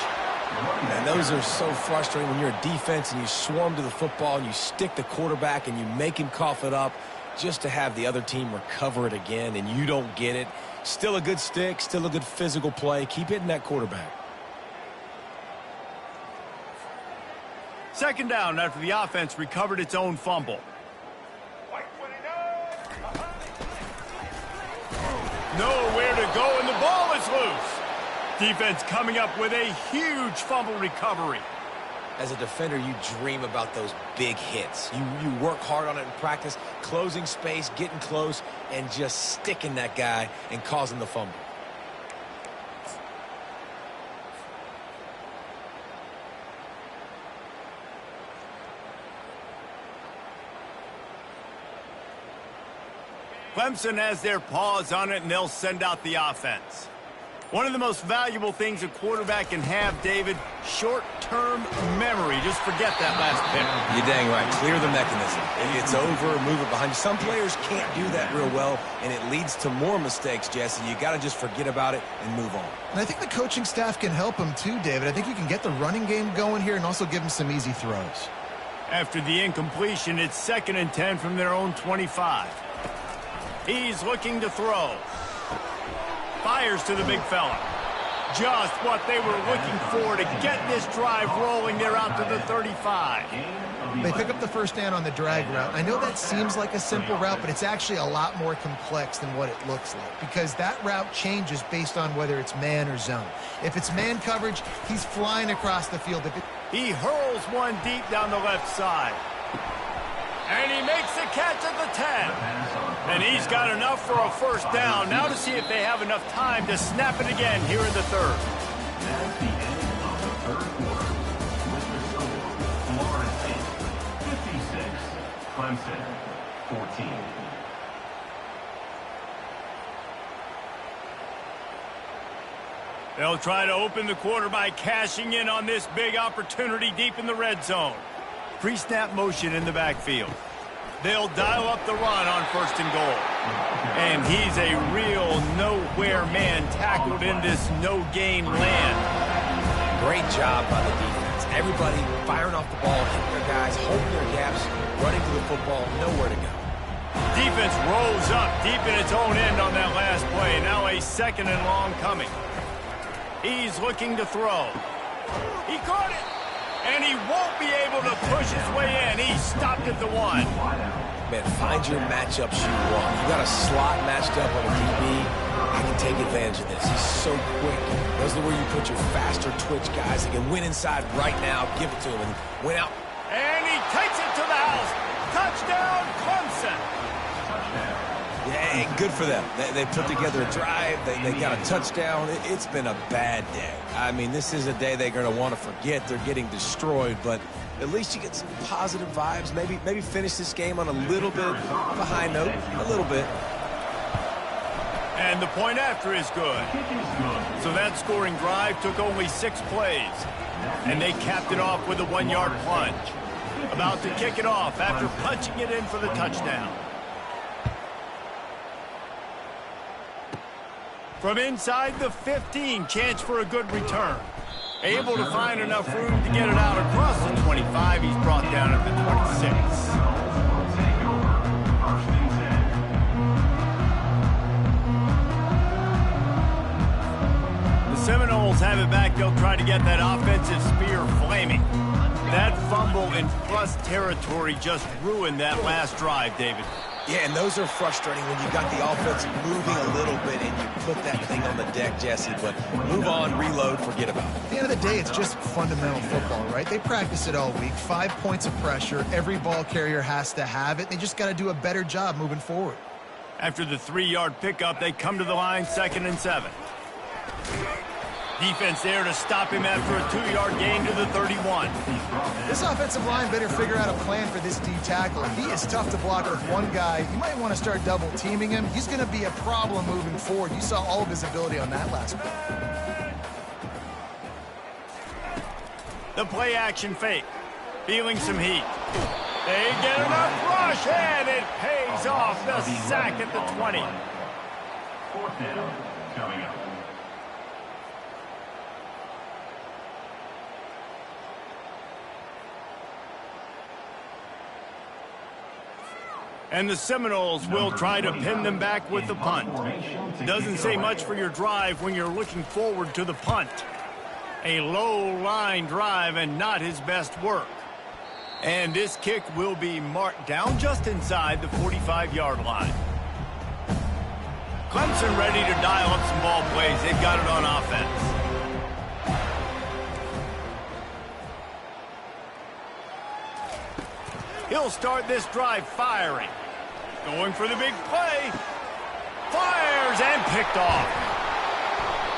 And those are so frustrating when you're a defense and you swarm to the football and you stick the quarterback and you make him cough it up. just to have the other team recover it again and you don't get it. Still a good stick, still a good physical play. Keep hitting that quarterback. Second down after the offense recovered its own fumble. Nowhere to go, and the ball is loose. Defense coming up with a huge fumble recovery. As a defender, you dream about those big hits. You work hard on it in practice, closing space, getting close, and just sticking that guy and causing the fumble. Clemson has their paws on it, and they'll send out the offense. One of the most valuable things a quarterback can have, David, short-term memory. Just forget that last pick. You're dang right. Clear the mechanism. It's over, move it behind you. Some players can't do that real well, and it leads to more mistakes, Jesse. You got to just forget about it and move on. And I think the coaching staff can help him too, David. I think you can get the running game going here and also give him some easy throws. After the incompletion, it's 2nd and 10 from their own 25. He's looking to throw. Fires to the big fella. Just what they were looking for to get this drive rolling. They're out to the 35. They pick up the first down on the drag route. I know that seems like a simple route, but it's actually a lot more complex than what it looks like because that route changes based on whether it's man or zone. If it's man coverage, he's flying across the field. He hurls one deep down the left side. And he makes the catch at the 10. And he's got enough for a first down. Now to see if they have enough time to snap it again here in the third. That's the end of the third quarter. With the score, Florida State 56, Clemson 14. They'll try to open the quarter by cashing in on this big opportunity deep in the red zone. Pre-snap motion in the backfield. They'll dial up the run on 1st and goal. And he's a real nowhere man tackled in this no-gain land. Great job by the defense. Everybody firing off the ball, hitting their guys, holding their gaps, running to the football, nowhere to go. Defense rolls up deep in its own end on that last play. Now a 2nd and long coming. He's looking to throw. He caught it. And he won't be able to push his way in. He stopped at the 1. Man, find your matchups you want. You got a slot matched up on a DB. I can take advantage of this. He's so quick. Those are where you put your faster twitch guys that can win inside right now. Give it to him and win out. And he takes it to the house. Touchdown, Clemson. Yeah, good for them. They put together a drive. They got a touchdown. It's been a bad day. I mean, this is a day they're going to want to forget. They're getting destroyed, but at least you get some positive vibes. Maybe finish this game on a little bit of a high note. A little bit. And the point after is good. So that scoring drive took only 6 plays. And they capped it off with a 1-yard plunge. About to kick it off after punching it in for the touchdown. From inside the 15, chance for a good return. Able to find enough room to get it out across the 25. He's brought down at the 26. The Seminoles have it back. They'll try to get that offensive spear flaming. That fumble in plus territory just ruined that last drive, David. Yeah, and those are frustrating when you got the offense moving a little bit and you put that thing on the deck, Jesse. But move on, reload, forget about it. At the end of the day, it's just fundamental football, right? They practice it all week. 5 points of pressure. Every ball carrier has to have it. They just got to do a better job moving forward. After the 3-yard pickup, they come to the line 2nd and 7. Defense there to stop him after a 2-yard gain to the 31. This offensive line better figure out a plan for this D tackle. He is tough to block with one guy. You might want to start double teaming him. He's going to be a problem moving forward. You saw all of his ability on that last play. The play action fake. Feeling some heat. They get enough rush, and it pays off the sack at the 20. 4th down coming up. And the Seminoles will try to pin them back with the punt. Doesn't say much for your drive when you're looking forward to the punt. A low-line drive and not his best work. And this kick will be marked down just inside the 45-yard line. Clemson ready to dial up some ball plays. They've got it on offense. He'll start this drive firing. Going for the big play. Fires and picked off.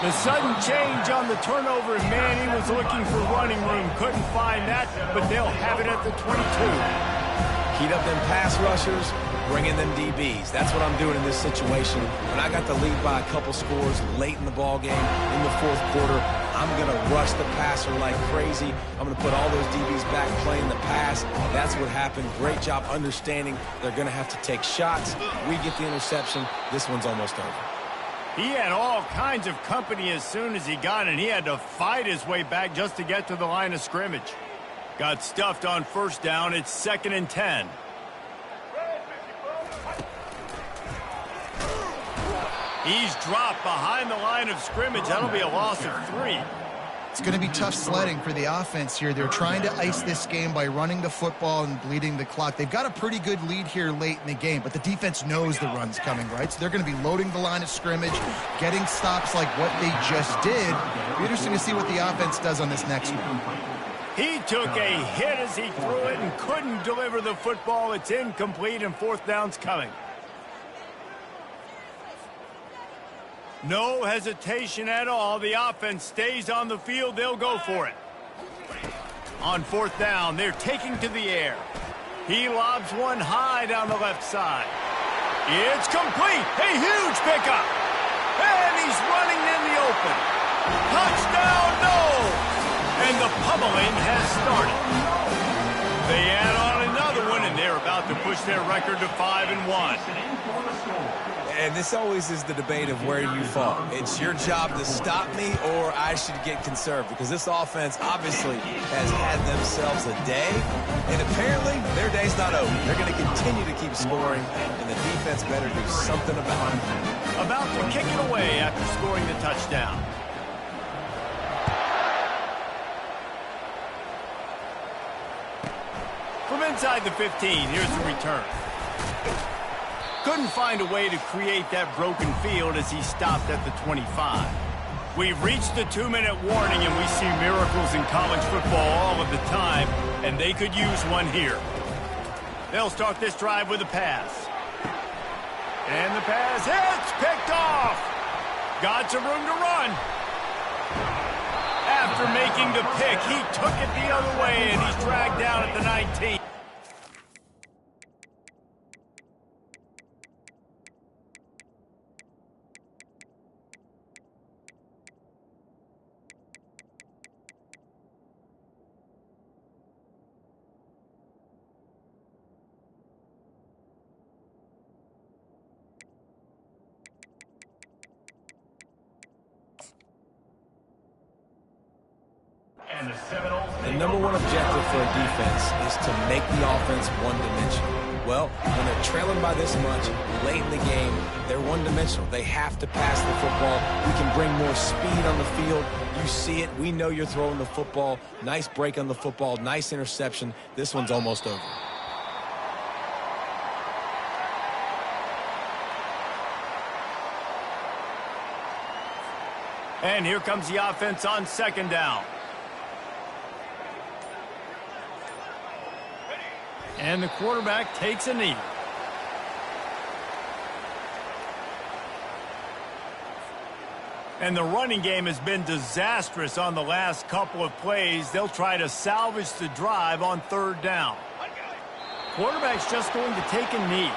The sudden change on the turnover, and man, he was looking for running room. Couldn't find that, but they'll have it at the 22. Heat up them pass rushers, bring in them DBs. That's what I'm doing in this situation. When I got the lead by a couple scores late in the ball game, in the fourth quarter, I'm going to rush the passer like crazy. I'm going to put all those DBs back playing the pass. That's what happened. Great job understanding they're going to have to take shots. We get the interception. This one's almost over. He had all kinds of company as soon as he got it. He had to fight his way back just to get to the line of scrimmage. Got stuffed on first down. It's 2nd and 10. He's dropped behind the line of scrimmage. That'll be a loss of 3. It's going to be tough sledding for the offense here. They're trying to ice this game by running the football and bleeding the clock. They've got a pretty good lead here late in the game, but the defense knows the run's coming, right? So they're going to be loading the line of scrimmage, getting stops like what they just did. It'll be interesting to see what the offense does on this next one. He took a hit as he threw it and couldn't deliver the football. It's incomplete, and 4th down's coming. No hesitation at all. The offense stays on the field. They'll go for it. On 4th down, they're taking to the air. He lobs one high down the left side. It's complete. A huge pickup. And he's running in the open. Touchdown, no! And the pummeling has started. They add on another one, and they're about to push their record to 5-1. And this always is the debate of where you fall. It's your job to stop me, or I should get conserved, because this offense obviously has had themselves a day, and apparently their day's not over. They're going to continue to keep scoring, and the defense better do something about it. About to kick it away after scoring the touchdown. From inside the 15, here's the return. Couldn't find a way to create that broken field as he stopped at the 25. We've reached the 2-minute warning, and we see miracles in college football all of the time, and they could use one here. They'll start this drive with a pass. And the pass hits, picked off. Got some room to run. After making the pick, he took it the other way, and he's dragged down at the 19. The number one objective for a defense is to make the offense one-dimensional. Well, when they're trailing by this much, late in the game, they're one-dimensional. They have to pass the football. We can bring more speed on the field. You see it. We know you're throwing the football. Nice break on the football. Nice interception. This one's almost over. And here comes the offense on 2nd down. And the quarterback takes a knee. And the running game has been disastrous on the last couple of plays. They'll try to salvage the drive on 3rd down. Quarterback's just going to take a knee.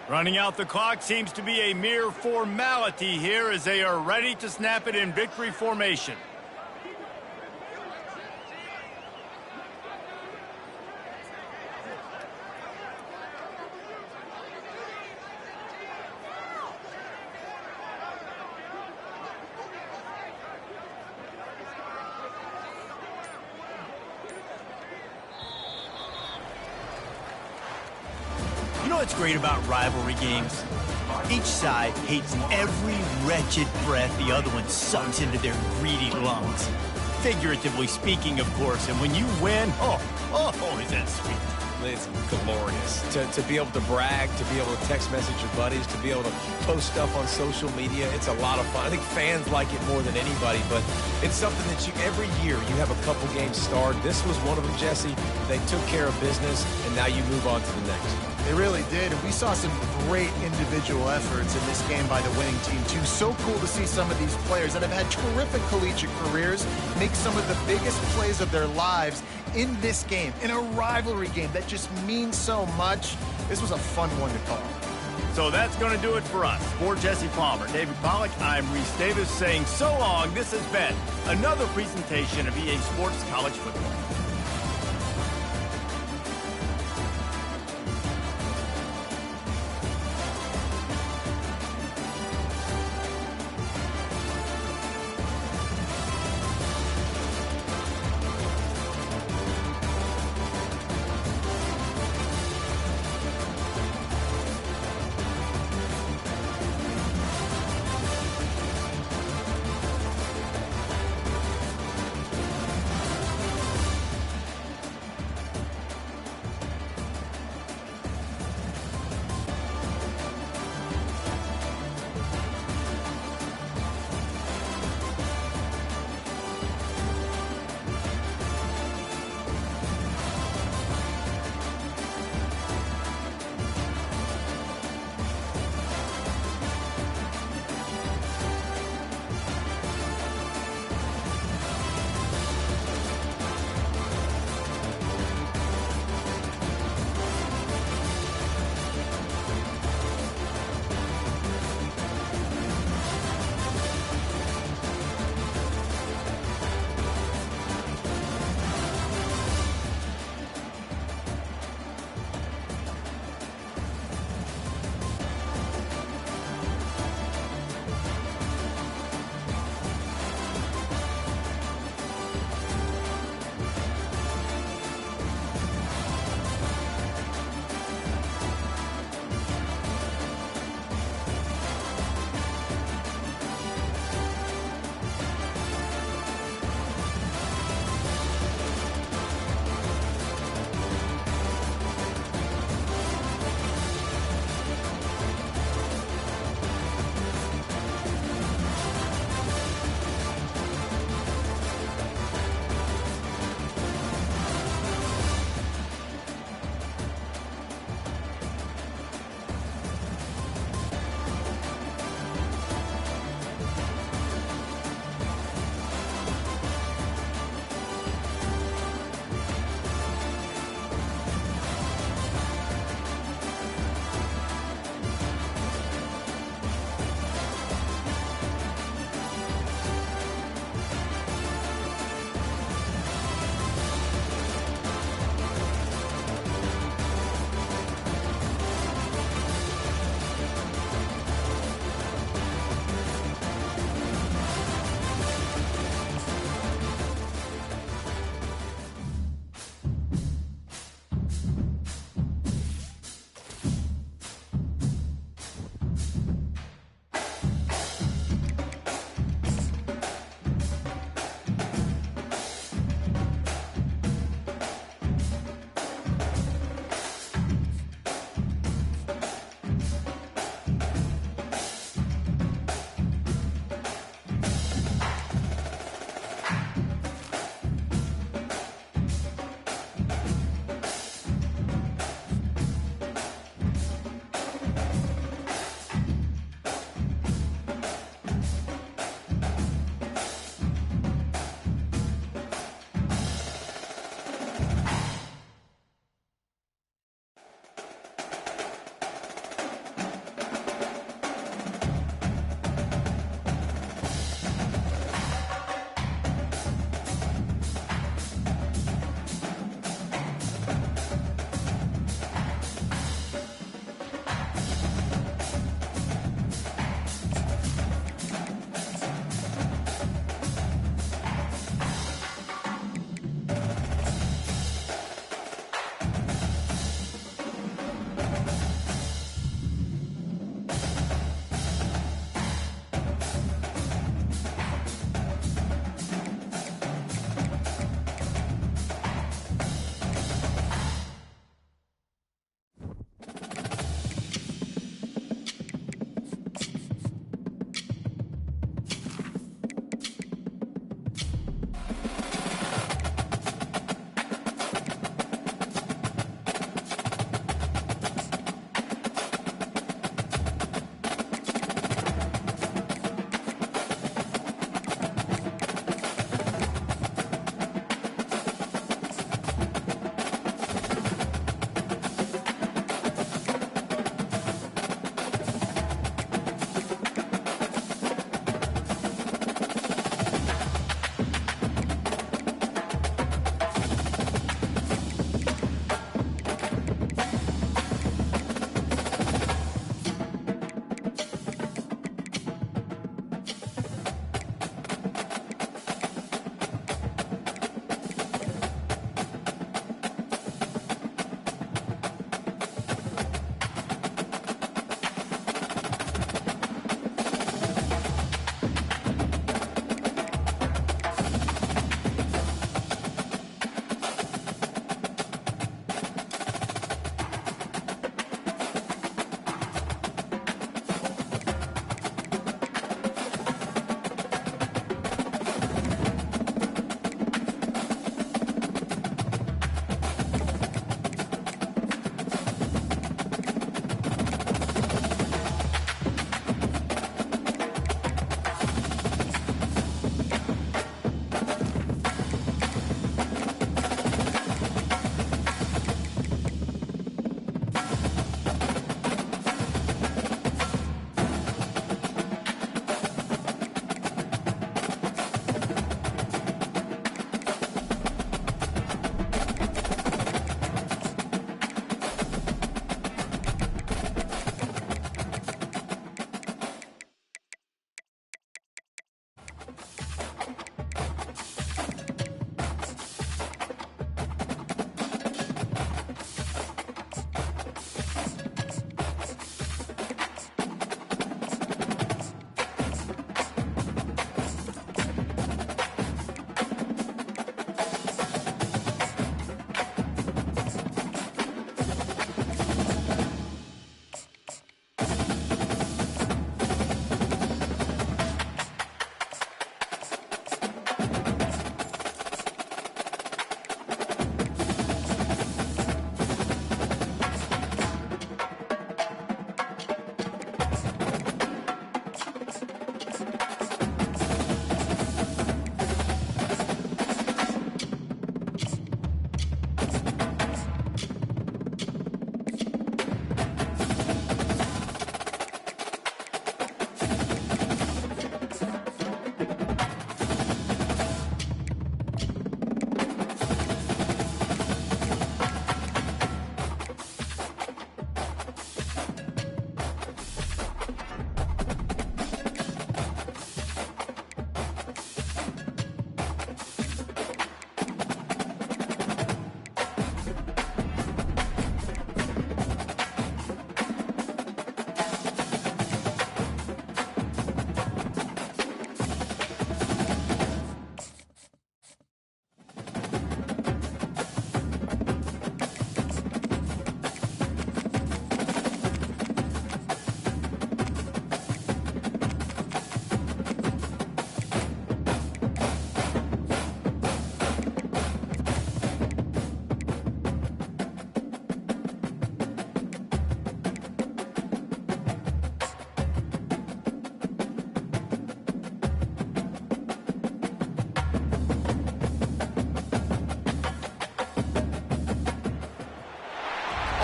Running out the clock seems to be a mere formality here as they are ready to snap it in victory formation. what's great about rivalry games? Each side hates every wretched breath the other one sucks into their greedy lungs. Figuratively speaking, of course, and when you win, oh, is that sweet. It's glorious to be able to brag, to be able to text message your buddies, to be able to post stuff on social media. It's a lot of fun. I think fans like it more than anybody, but it's something that every year you have a couple games starred. This was one of them, Jesse. They took care of business, and now you move on to the next. They really did, and we saw some great individual efforts in this game by the winning team, too. So cool to see some of these players that have had terrific collegiate careers make some of the biggest plays of their lives in this game, in a rivalry game that just means so much. This was a fun one to call. So that's going to do it for us. For Jesse Palmer, David Pollack, I'm Reese Davis saying so long. This has been another presentation of EA Sports College Football.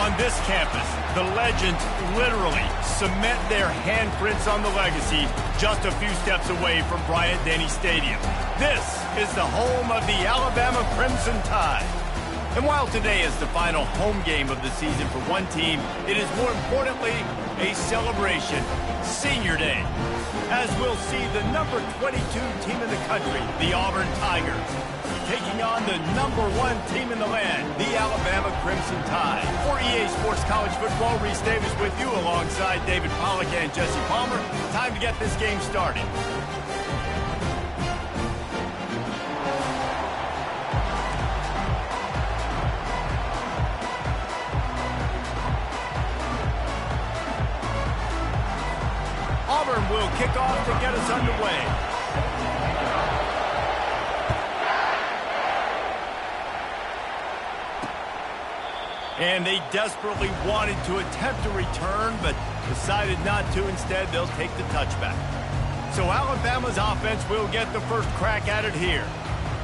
On this campus, the legends literally cement their handprints on the legacy just a few steps away from Bryant-Denny Stadium. This is the home of the Alabama Crimson Tide. And while today is the final home game of the season for one team, it is more importantly a celebration, Senior Day, as we'll see the number 22 team in the country, the Auburn Tigers, taking on the number 1 team in the land, the Alabama Crimson Tide. For EA Sports College Football, Reese Davis with you alongside David Pollack and Jesse Palmer. Time to get this game started. Auburn will kick off to get us underway. And they desperately wanted to attempt a return, but decided not to. Instead, they'll take the touchback. So Alabama's offense will get the first crack at it here.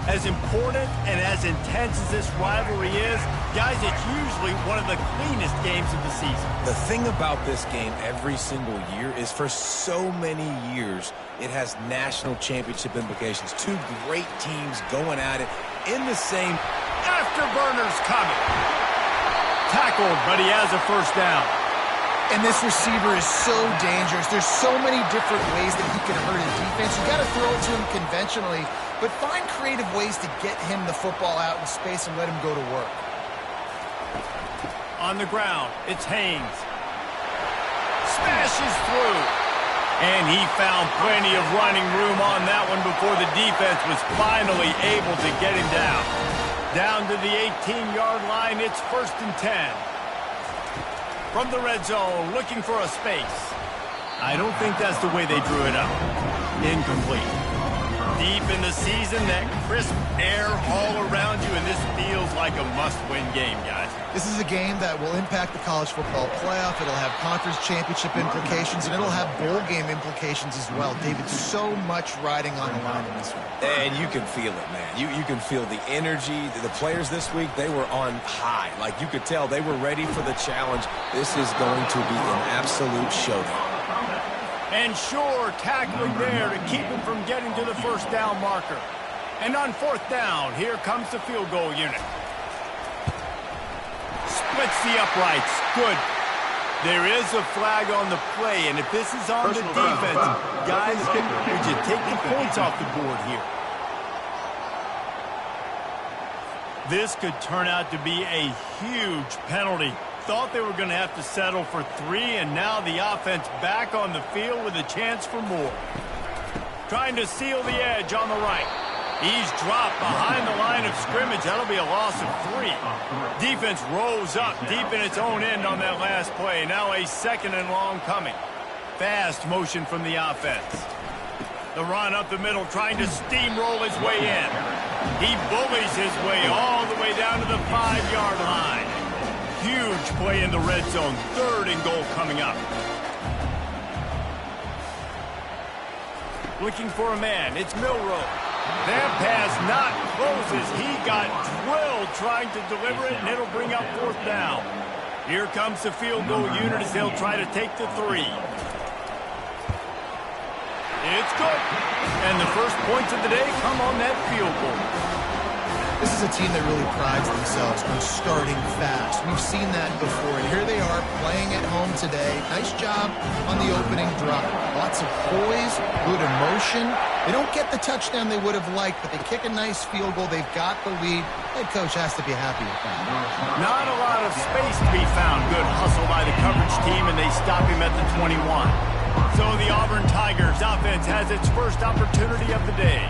As important and as intense as this rivalry is, guys, it's usually one of the cleanest games of the season. The thing about this game every single year is for so many years, it has national championship implications. Two great teams going at it in the same... Afterburners coming. Tackled, but he has a first down. And this receiver is so dangerous. There's so many different ways that he can hurt his defense. You got to throw it to him conventionally, but find creative ways to get him the football out in space and let him go to work. On the ground, it's Haynes. Smashes through. And he found plenty of running room on that one before the defense was finally able to get him down. Down to the 18-yard line, it's 1st and 10. From the red zone, looking for a space. I don't think that's the way they drew it up. Incomplete. Deep in the season, that crisp air all around you, and this feels like a must-win game, guys. This is a game that will impact the college football playoff. It'll have conference championship implications, and it'll have bowl game implications as well. David, so much riding on the line in this one. And you can feel it, man. You can feel the energy. The players this week, they were on high. Like, you could tell they were ready for the challenge. This is going to be an absolute showdown. And sure, tackling there to keep him from getting to the first down marker. And on 4th down, here comes the field goal unit. Splits the uprights. Good. There is a flag on the play, and if this is on the defense, guys, would you take the points off the board here? This could turn out to be a huge penalty. Thought they were going to have to settle for 3, and now the offense back on the field with a chance for more. Trying to seal the edge on the right. He's dropped behind the line of scrimmage. That'll be a loss of 3. Defense rose up deep in its own end on that last play. Now a 2nd and long coming. Fast motion from the offense. The run up the middle, trying to steamroll his way in. He bullies his way all the way down to the 5-yard line. Huge play in the red zone. 3rd and goal coming up. Looking for a man. It's Milroe. That pass not closes. He got drilled trying to deliver it, and it'll bring up 4th down. Here comes the field goal unit as they'll try to take the 3. It's good. And the first points of the day come on that field goal. This is a team that really prides themselves on starting fast. We've seen that before, and here they are playing at home today. Nice job on the opening drive. Lots of poise, good emotion. They don't get the touchdown they would have liked, but they kick a nice field goal. They've got the lead. Head coach has to be happy with that. Not a lot of space to be found. Good hustle by the coverage team, and they stop him at the 21. So the Auburn Tigers offense has its first opportunity of the day.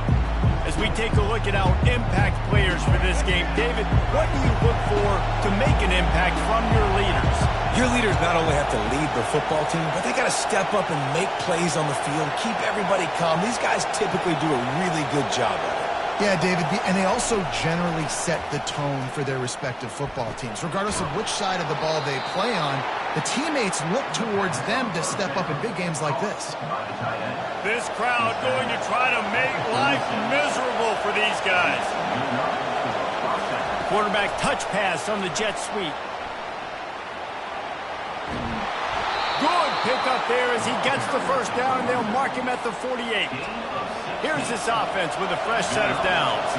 As we take a look at our impact players for this game, David, what do you look for to make an impact from your leaders? Your leaders not only have to lead the football team, but they got to step up and make plays on the field, keep everybody calm. These guys typically do a really good job of it. Yeah, David, and they also generally set the tone for their respective football teams. Regardless of which side of the ball they play on, the teammates look towards them to step up in big games like this. This crowd going to try to make life miserable for these guys. Quarterback touch pass on the jet sweep. pickup there as he gets the first down, and they'll mark him at the 48. Here's this offense with a fresh set of downs.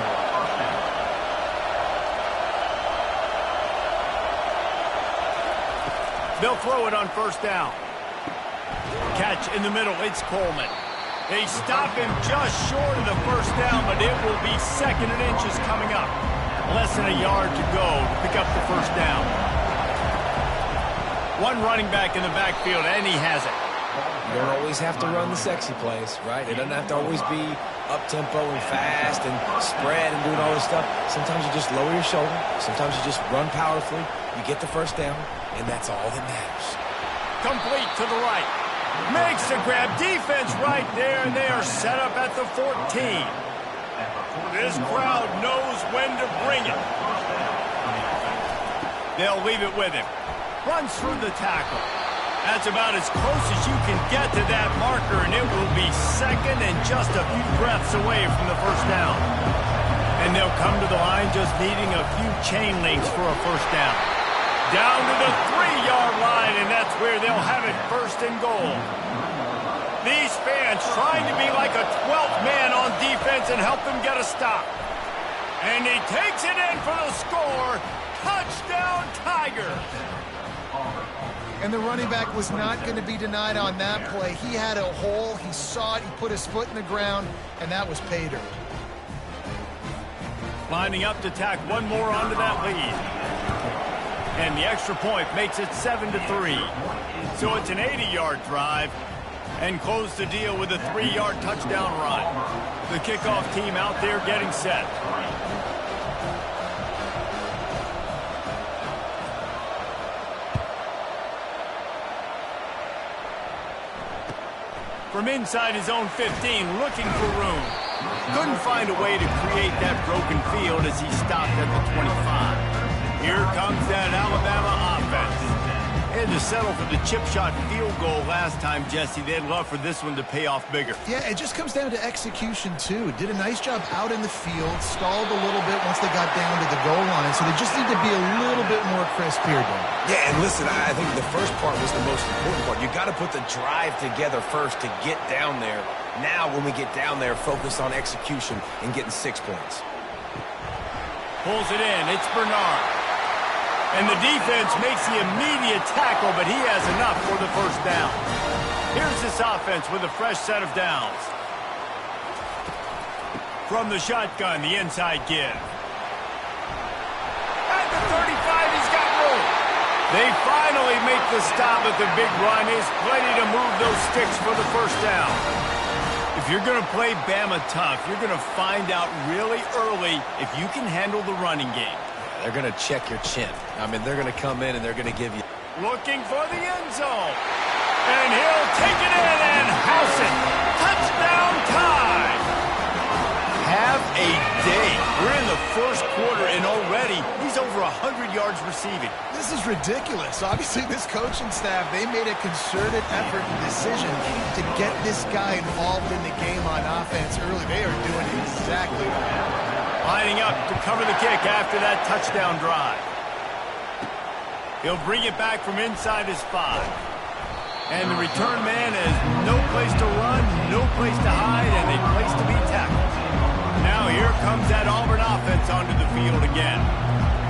They'll throw it on first down. Catch in the middle. It's Coleman. They stop him just short of the first down, but it will be 2nd and inches coming up. Less than a yard to go to pick up the first down. One running back in the backfield, and he has it. You don't always have to run the sexy plays, right? It doesn't have to always be up-tempo and fast and spread and doing all this stuff. Sometimes you just lower your shoulder. Sometimes you just run powerfully. You get the first down, and that's all that matters. Complete to the right. Makes the grab. Defense right there, and they are set up at the 14. This crowd knows when to bring it. They'll leave it with him. Runs through the tackle. That's about as close as you can get to that marker, and it will be 2nd and just a few breaths away from the first down. And they'll come to the line just needing a few chain links for a first down. Down to the 3-yard line, and that's where they'll have it 1st and goal. These fans trying to be like a 12th man on defense and help them get a stop. And he takes it in for the score. Touchdown, Tigers. And the running back was not going to be denied on that play. He had a hole. He saw it. He put his foot in the ground, and that was pay dirt. Lining up to tack one more onto that lead. And the extra point makes it 7-3. So it's an 80-yard drive. And close the deal with a 3-yard touchdown run. The kickoff team out there getting set. From inside his own 15, looking for room. Couldn't find a way to create that broken field as he stopped at the 25. Here comes that Alabama offense. They had to settle for the chip shot field goal last time, Jesse. They'd love for this one to pay off bigger. Yeah, it just comes down to execution, too. Did a nice job out in the field, stalled a little bit once they got down to the goal line, so they just need to be a little bit more crisp here, Dan. Yeah, and listen, I think the first part was the most important part. You got to put the drive together first to get down there. Now, when we get down there, focus on execution and getting 6 points. Pulls it in. It's Bernard. And the defense makes the immediate tackle, but he has enough for the first down. Here's this offense with a fresh set of downs. From the shotgun, the inside give. At the 35, he's got room. They finally make the stop at the big run. Is plenty to move those sticks for the first down. If you're going to play Bama tough, you're going to find out really early if you can handle the running game. They're going to check your chin. I mean, they're going to come in and they're going to give you... Looking for the end zone. And he'll take it in and house it. Touchdown time. Have a day. We're in the first quarter, and already he's over 100 yards receiving. This is ridiculous. Obviously, this coaching staff, they made a concerted effort and decision to get this guy involved in the game on offense early. They are doing exactly that. Lining up to cover the kick after that touchdown drive. He'll bring it back from inside his 5. And the return man has no place to run, no place to hide, and a place to be tackled. Now here comes that Auburn offense onto the field again.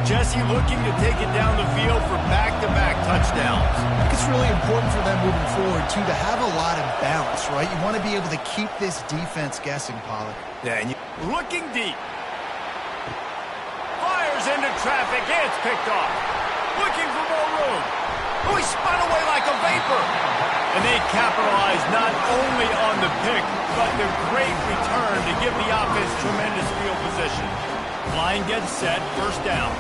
Jesse looking to take it down the field for back-to-back touchdowns. I think it's really important for them moving forward, too, to have a lot of balance, right? You want to be able to keep this defense guessing, Pollard. Yeah, and looking deep. Into traffic, and it's picked off. Looking for more room. Oh, he spun away like a vapor. And they capitalize not only on the pick, but the great return to give the offense tremendous field position. Line gets set, first down.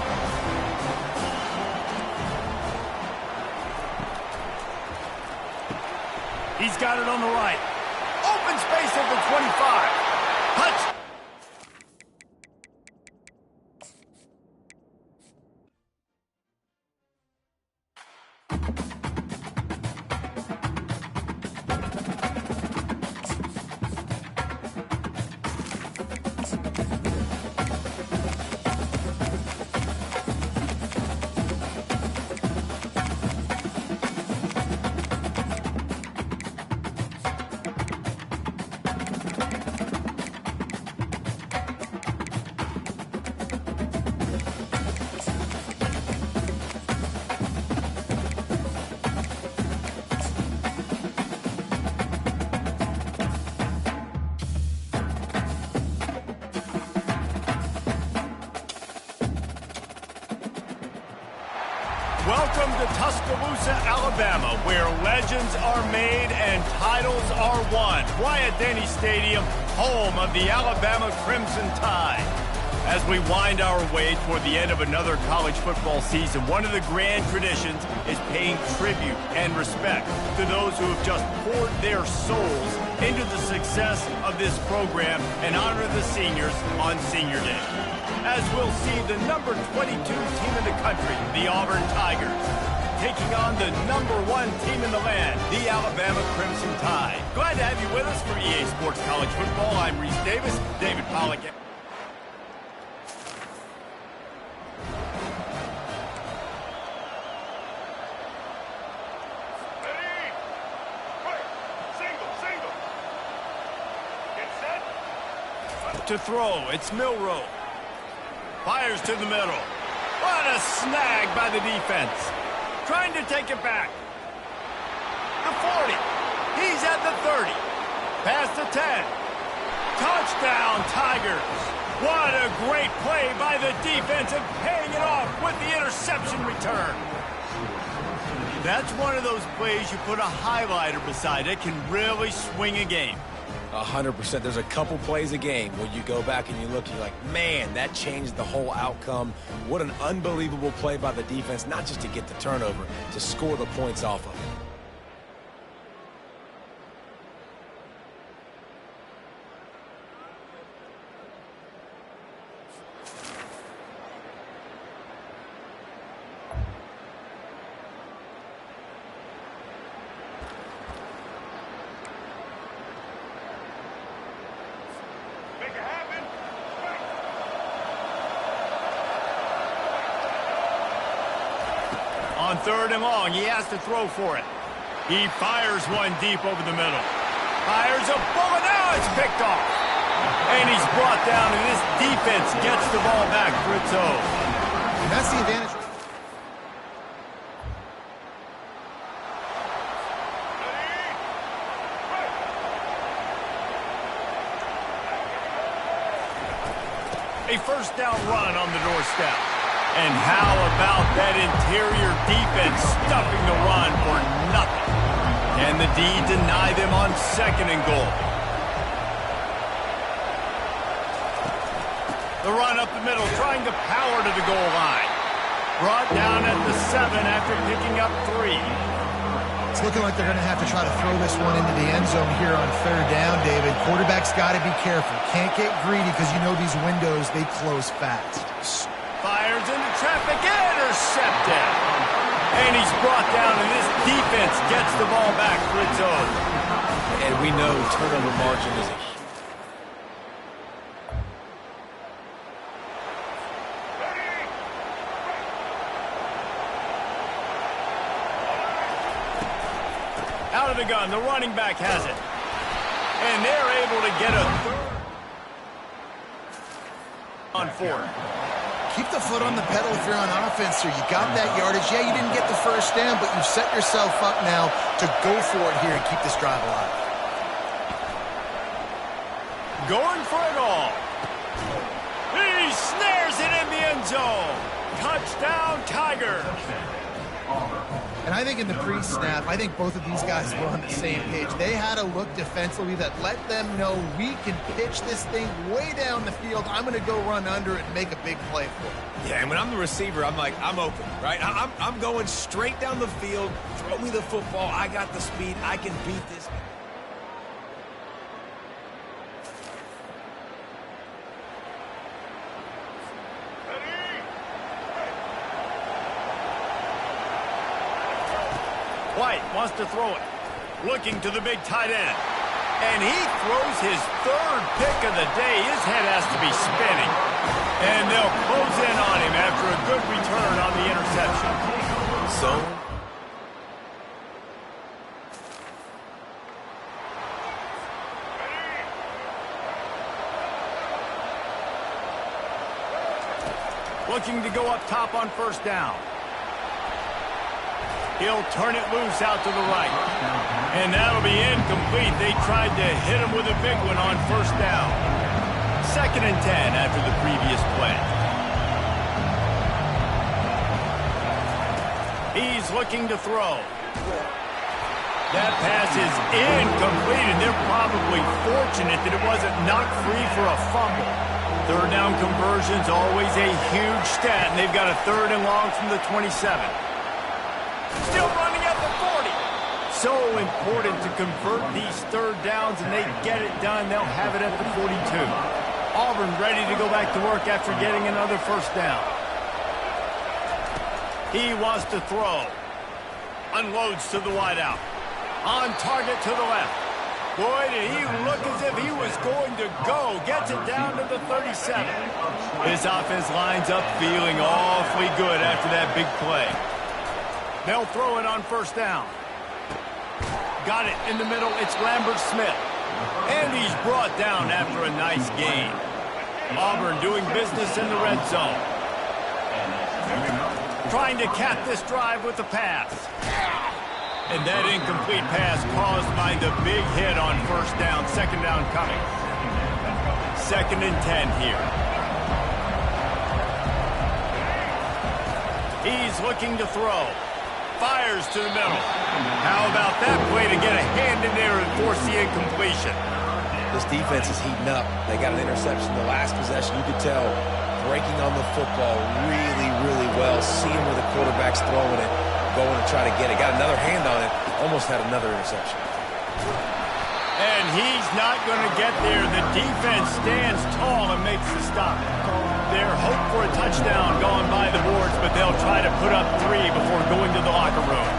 He's got it on the right. Open space at the 25. Touch. Welcome to Tuscaloosa, Alabama, where legends are made and titles are won. Bryant-Denny Stadium, home of the Alabama Crimson Tide. As we wind our way toward the end of another college football season, one of the grand traditions is paying tribute and respect to those who have just poured their souls into the success of this program and honor the seniors on Senior Day. As we'll see the number 22 team in the country, the Auburn Tigers, taking on the number 1 team in the land, the Alabama Crimson Tide. Glad to have you with us for EA Sports College Football. I'm Reese Davis, David Pollack. To throw, it's Milroe. Fires to the middle. What a snag by the defense. Trying to take it back. The 40. He's at the 30. Past the 10. Touchdown, Tigers. What a great play by the defense and paying it off with the interception return. That's one of those plays you put a highlighter beside it, can really swing a game. 100%. There's a couple plays a game where you go back and you look and you're like, man, that changed the whole outcome. What an unbelievable play by the defense, not just to get the turnover, to score the points off of it. On 3rd and long, he has to throw for it. He fires one deep over the middle. Fires a bullet. Now it's picked off. And he's brought down, and this defense gets the ball back for its own. And that's the advantage. A first down run on the doorstep. And how about that interior defense stuffing the run for nothing? And the D deny them on 2nd and goal. The run up the middle, trying to power to the goal line. Brought down at the 7 after picking up 3. It's looking like they're going to have to try to throw this one into the end zone here on 3rd down, David. Quarterback's got to be careful. Can't get greedy because you know these windows, they close fast. Fires into traffic, intercepted. And he's brought down, and this defense gets the ball back for its own. And we know turnover margin is a out of the gun, the running back has it. And they're able to get a 3rd on 4th. Keep the foot on the pedal if you're on offense here. You got that yardage. Yeah, you didn't get the first down, but you've set yourself up now to go for it here and keep this drive alive. Going for it all. He snares it in the end zone. Touchdown, Tigers. And I think in the pre-snap, I think both of these guys were on the same page. They had a look defensively that let them know we can pitch this thing way down the field. I'm going to go run under it and make a big play for it. Yeah, and when I'm the receiver, I'm like, I'm open, right? I'm going straight down the field. Throw me the football. I got the speed. I can beat this. White wants to throw it. Looking to the big tight end. And he throws his 3rd pick of the day. His head has to be spinning. And they'll close in on him after a good return on the interception. Zone. Looking to go up top on 1st down. He'll turn it loose out to the right. And that'll be incomplete. They tried to hit him with a big one on 1st down. 2nd and 10 after the previous play. He's looking to throw. That pass is incomplete, and they're probably fortunate that it wasn't knocked free for a fumble. Third down conversion's always a huge stat, and they've got a 3rd and long from the 27. Still running at the 40. So important to convert these 3rd downs, and they get it done. They'll have it at the 42. Auburn ready to go back to work after getting another 1st down. He wants to throw. Unloads to the wideout. On target to the left. Boy, did he look as if he was going to go. Gets it down to the 37. This offense lines up feeling awfully good after that big play. They'll throw it on 1st down. Got it in the middle. It's Lambert-Smith. And he's brought down after a nice gain. Auburn doing business in the red zone. Trying to cap this drive with the pass. And that incomplete pass caused by the big hit on 1st down. 2nd down coming. 2nd and 10 here. He's looking to throw. Fires to the middle. How about that play to get a hand in there and force the incompletion? This defense is heating up. They got an interception the last possession. You could tell breaking on the football really, really well. Seeing where the quarterback's throwing it. Going to try to get it. Got another hand on it. Almost had another interception. And he's not going to get there. The defense stands tall and makes the stop. Their hope for a touchdown gone by the boards, but they'll try to put up 3 before going to the locker room.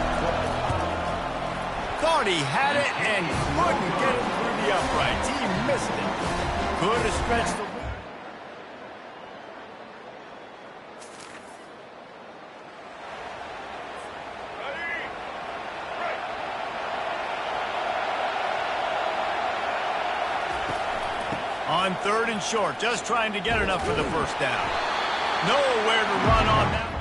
Thought he had it and couldn't get it through the uprights. He missed it. Could have stretched the on 3rd and short, just trying to get enough for the 1st down. Nowhere to run on that.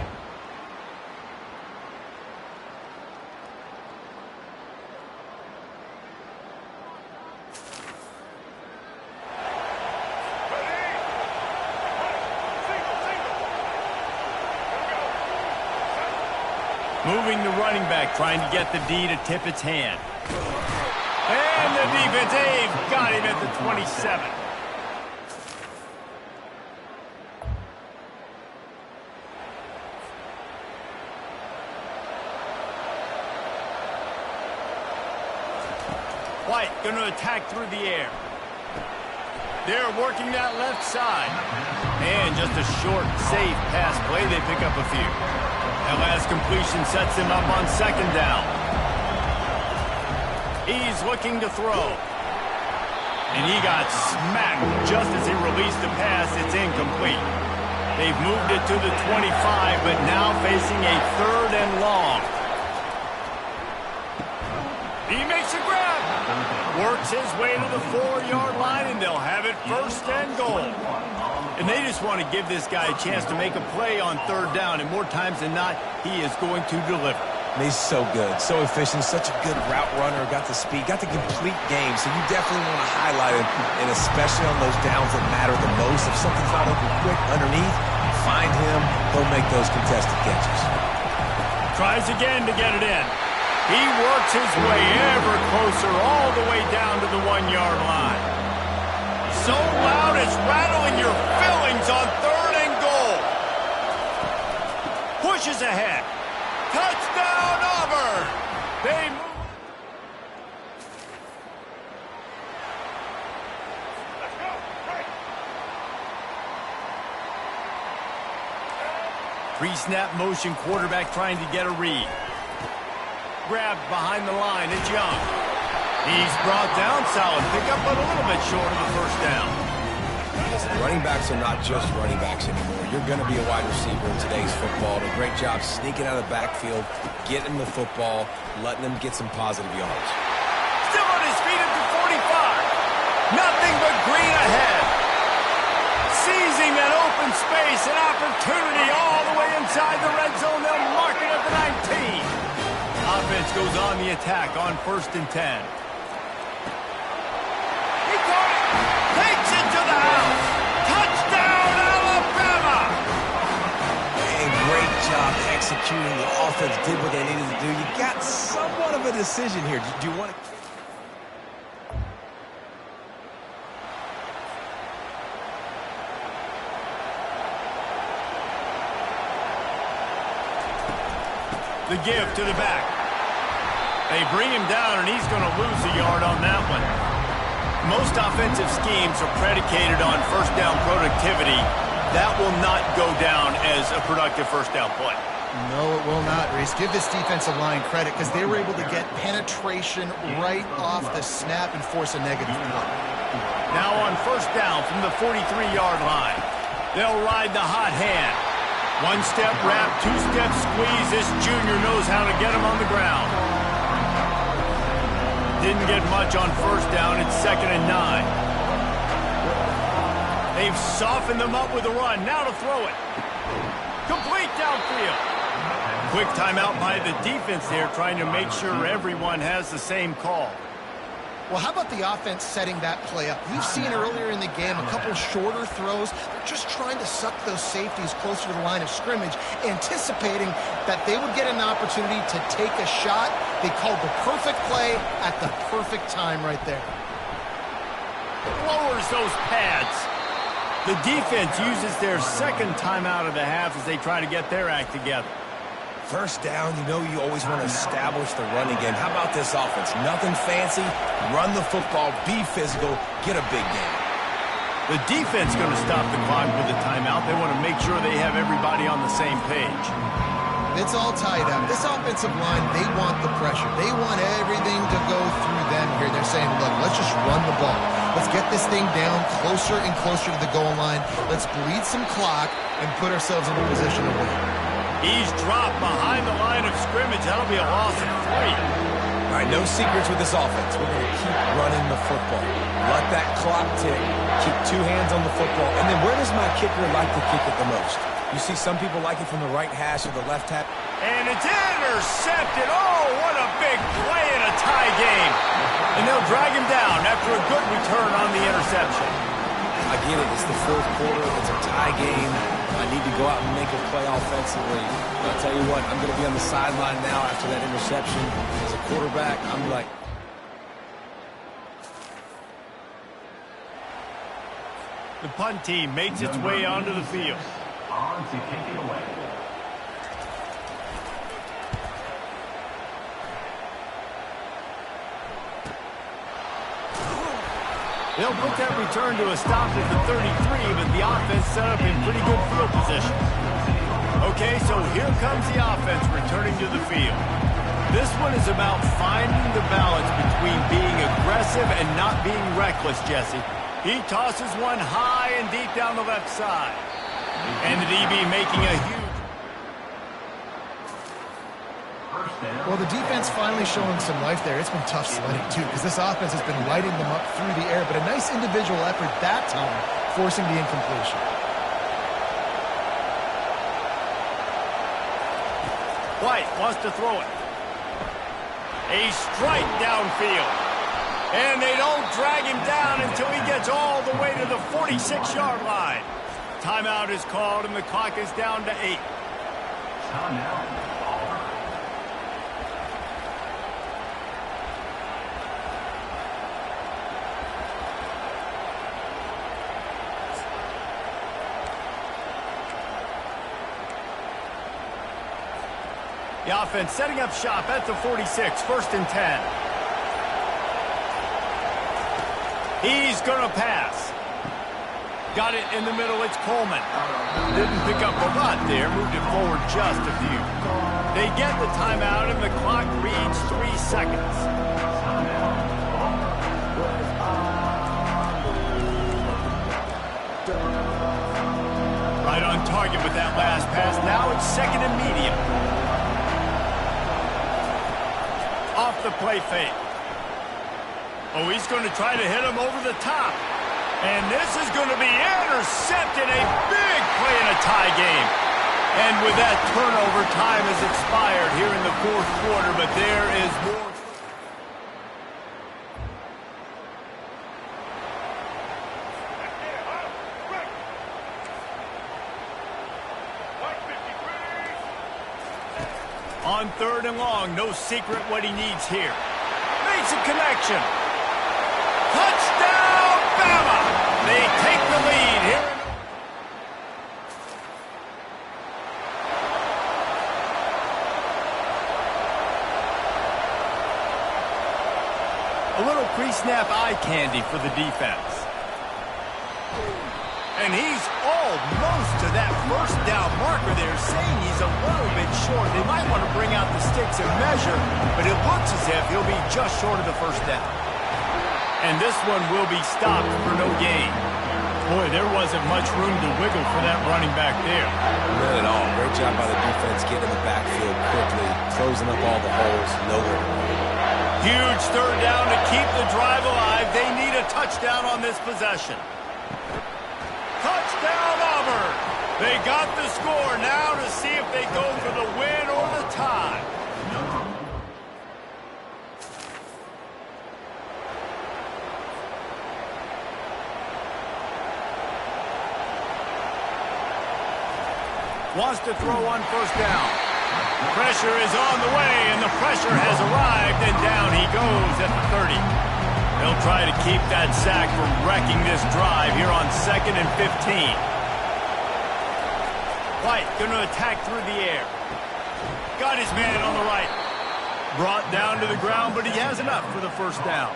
Moving the running back, trying to get the D to tip its hand. And the defense, they've got him at the 27. White going to attack through the air. They're working that left side. And just a short, safe pass play. They pick up a few. That last completion sets him up on 2nd down. He's looking to throw. And he got smacked just as he released the pass. It's incomplete. They've moved it to the 25, but now facing a 3rd and long. He makes a grab. Works his way to the 4-yard line, and they'll have it 1st and goal. And they just want to give this guy a chance to make a play on 3rd down, and more times than not, he is going to deliver. And he's so good, so efficient, such a good route runner, got the speed, got the complete game, so you definitely want to highlight him, and especially on those downs that matter the most. If something's not open quick underneath, find him, he'll make those contested catches. Tries again to get it in. He works his way ever closer all the way down to the 1-yard line. So loud it's rattling your fillings on 3rd and goal. Pushes ahead. Touchdown, Auburn! They move. Pre-snap motion, quarterback trying to get a read. Grabbed behind the line, it's Young. He's brought down, solid pickup, but a little bit short of the 1st down. Running backs are not just running backs anymore. You're going to be a wide receiver in today's football. A great job sneaking out of the backfield, getting the football, letting them get some positive yards. Still on his feet at the 45. Nothing but green ahead. Seizing that open space, an opportunity all the way inside the red zone. They'll mark it at the 19. Offense goes on the attack on 1st and 10. He caught it. Takes it to the house. Touchdown, Alabama! And great job executing. The offense did what they needed to do. You got somewhat of a decision here. Do you want to... The give to the back. They bring him down, and he's going to lose a yard on that one. Most offensive schemes are predicated on first down productivity. That will not go down as a productive first down play. No, it will not, Reese. Give this defensive line credit because they were able to get penetration right off the snap and force a negative play. Now on first down from the 43-yard line. They'll ride the hot hand. One step wrap, two step squeeze. This junior knows how to get him on the ground. Didn't get much on first down. It's 2nd and 9. They've softened them up with a run. Now to throw it. Complete downfield. Quick timeout by the defense there, trying to make sure everyone has the same call. Well, how about the offense setting that play up? We've seen earlier in the game a couple shorter throws. They're just trying to suck those safeties closer to the line of scrimmage, anticipating that they would get an opportunity to take a shot. They called the perfect play at the perfect time right there. Lowers those pads. The defense uses their second timeout of the half as they try to get their act together. First down, you know you always want to establish the running game. How about this offense? Nothing fancy. Run the football, be physical, get a big game. The defense going to stop the clock with a timeout. They want to make sure they have everybody on the same page. It's all tied up. This offensive line, they want the pressure. They want everything to go through them here. They're saying, look, let's just run the ball. Let's get this thing down closer and closer to the goal line. Let's bleed some clock and put ourselves in a position to win. He's dropped behind the line of scrimmage. That'll be a loss of 3. All right, no secrets with this offense. We're going to keep running the football. Let that clock tick. Keep 2 hands on the football. And then where does my kicker like to kick it the most? You see some people like it from the right hash or the left hash. And it's intercepted. Oh, what a big play in a tie game. And they'll drag him down after a good return on the interception. I get it. It's the 4th quarter. It's a tie game. I need to go out and make a play offensively. But I'll tell you what, I'm going to be on the sideline now after that interception. As a quarterback, I'm like... The punt team makes its way onto the field. On to kick it away. They'll put that return to a stop at the 33, but the offense set up in pretty good field position. Okay, so here comes the offense returning to the field. This one is about finding the balance between being aggressive and not being reckless, Jesse. He tosses one high and deep down the left side. And the DB making a huge... Well, the defense finally showing some life there. It's been tough sledding, too, because this offense has been lighting them up through the air. But a nice individual effort that time, forcing the incompletion. White wants to throw it. A strike downfield. And they don't drag him down until he gets all the way to the 46-yard line. Timeout is called, and the clock is down to 8. Timeout. The offense setting up shop at the 46, 1st and 10. He's going to pass. Got it in the middle, it's Coleman. Didn't pick up a lot there, moved it forward just a few. They get the timeout, and the clock reads 3 seconds. Right on target with that last pass. Now it's 2nd and medium. Off the play fake. Oh, he's going to try to hit him over the top. And this is going to be intercepted. A big play in a tie game. And with that turnover, time has expired here in the 4th quarter, but there is more. On 3rd and long, no secret what he needs here. Makes a connection. Touchdown, Bama! They take the lead here. A little pre-snap eye candy for the defense. And he's almost to that first down marker there, saying he's a little bit short. They might want to bring out the sticks and measure, but it looks as if he'll be just short of the first down. And this one will be stopped for no gain. Boy, there wasn't much room to wiggle for that running back there. Not at all. Great job by the defense getting in the backfield quickly, closing up all the holes. Nowhere to run. Huge 3rd down to keep the drive alive. They need a touchdown on this possession. Touchdown, Auburn! They got the score now to see if they go for the win or the tie. Wants to throw on 1st down. Pressure is on the way, and the pressure has arrived, and down he goes at the 30. They'll try to keep that sack from wrecking this drive here on 2nd and 15. White going to attack through the air. Got his man on the right. Brought down to the ground, but he has enough for the 1st down.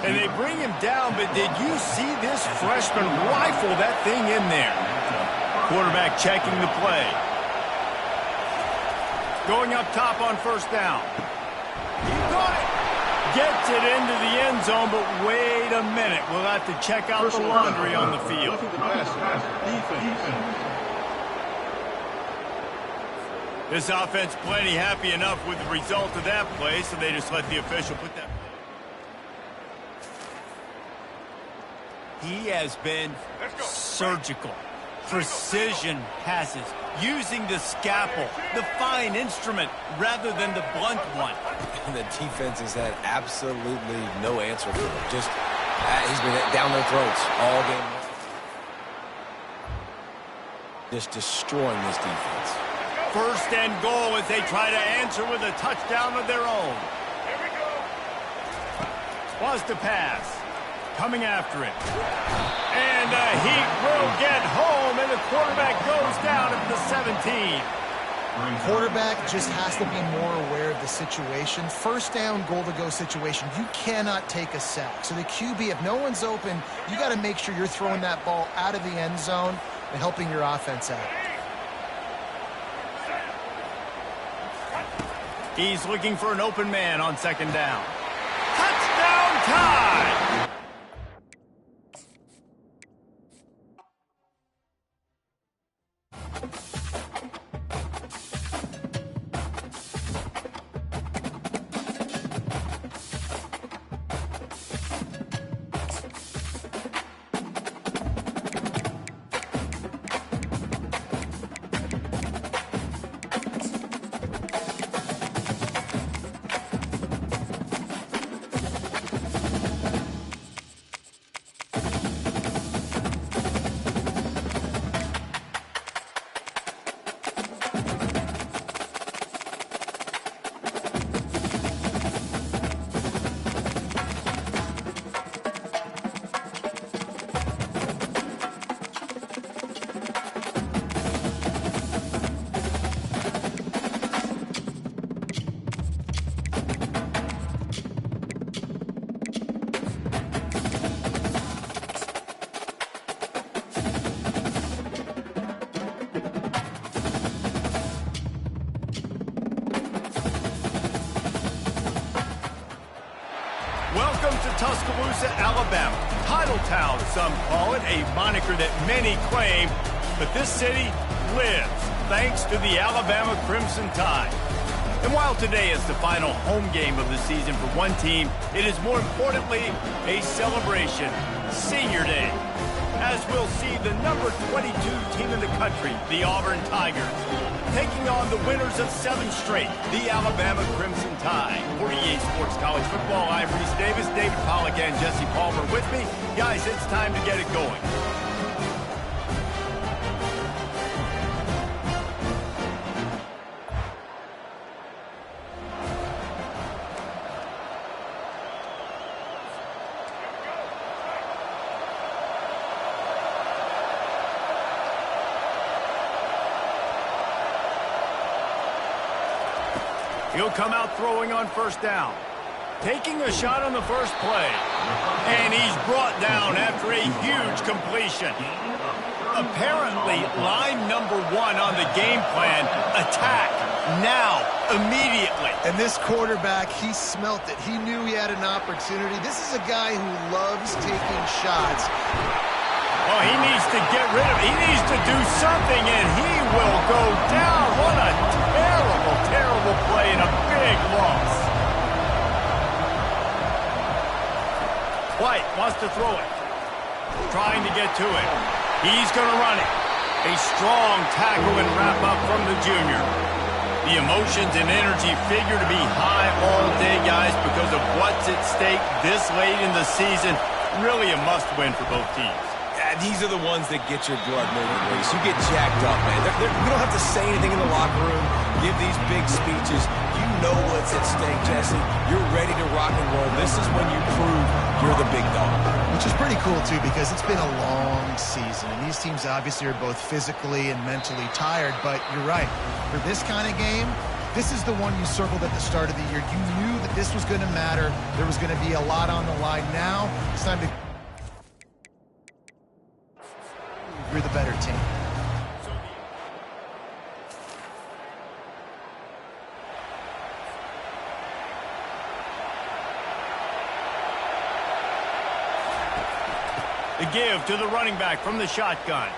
And they bring him down, but did you see this freshman rifle that thing in there? Quarterback checking the play. Going up top on 1st down. He got it. Gets it into the end zone, but wait a minute. We'll have to check out the laundry on the field. This offense plenty happy enough with the result of that play, so they just let the official put that. He has been surgical. Precision passes, using the scalpel, the fine instrument, rather than the blunt one. And the defense has had absolutely no answer for him. Just, he's been down their throats all game. Just destroying this defense. 1st and goal as they try to answer with a touchdown of their own. Was to pass. Coming after it. And he will get home, and the quarterback goes down at the 17. Quarterback just has to be more aware of the situation. 1st down, goal-to-go situation. You cannot take a sack. So the QB, if no one's open, you got to make sure you're throwing that ball out of the end zone and helping your offense out. He's looking for an open man on 2nd down. Touchdown time! Welcome to Tuscaloosa, Alabama. Title Town, some call it, a moniker that many claim, but this city lives thanks to the Alabama Crimson Tide. And while today is the final home game of the season for one team, it is more importantly a celebration, Senior Day, as we'll see the number 22 team in the country, the Auburn Tigers, taking on the winners of 7 straight, the Alabama Crimson Tide. For EA Sports College Football, I'm Reese Davis, David Pollack, and Jesse Palmer with me. Guys, it's time to get it going. He'll come out throwing on first down. Taking a shot on the first play. And he's brought down after a huge completion. Apparently, line number 1 on the game plan, attack, now, immediately. And this quarterback, he smelt it. He knew he had an opportunity. This is a guy who loves taking shots. Oh, he needs to get rid of it. He needs to do something, and he will go down. What a terrible, terrible play and a big loss. White wants to throw it. Trying to get to it. He's going to run it. A strong tackle and wrap up from the junior. The emotions and energy figure to be high all day, guys, because of what's at stake this late in the season. Really a must-win for both teams. Yeah, these are the ones that get your blood moving, Reese. You get jacked up, man. You don't have to say anything in the locker room, give these big speeches. You know what's at stake, Jesse. You're ready to rock and roll. This is when you prove you're the big dog. Which is pretty cool, too, because it's been a long season. And these teams obviously are both physically and mentally tired. But you're right. For this kind of game, this is the one you circled at the start of the year. You knew that this was going to matter. There was going to be a lot on the line. Now it's time to... You're the better team. The give to the running back from the shotgun.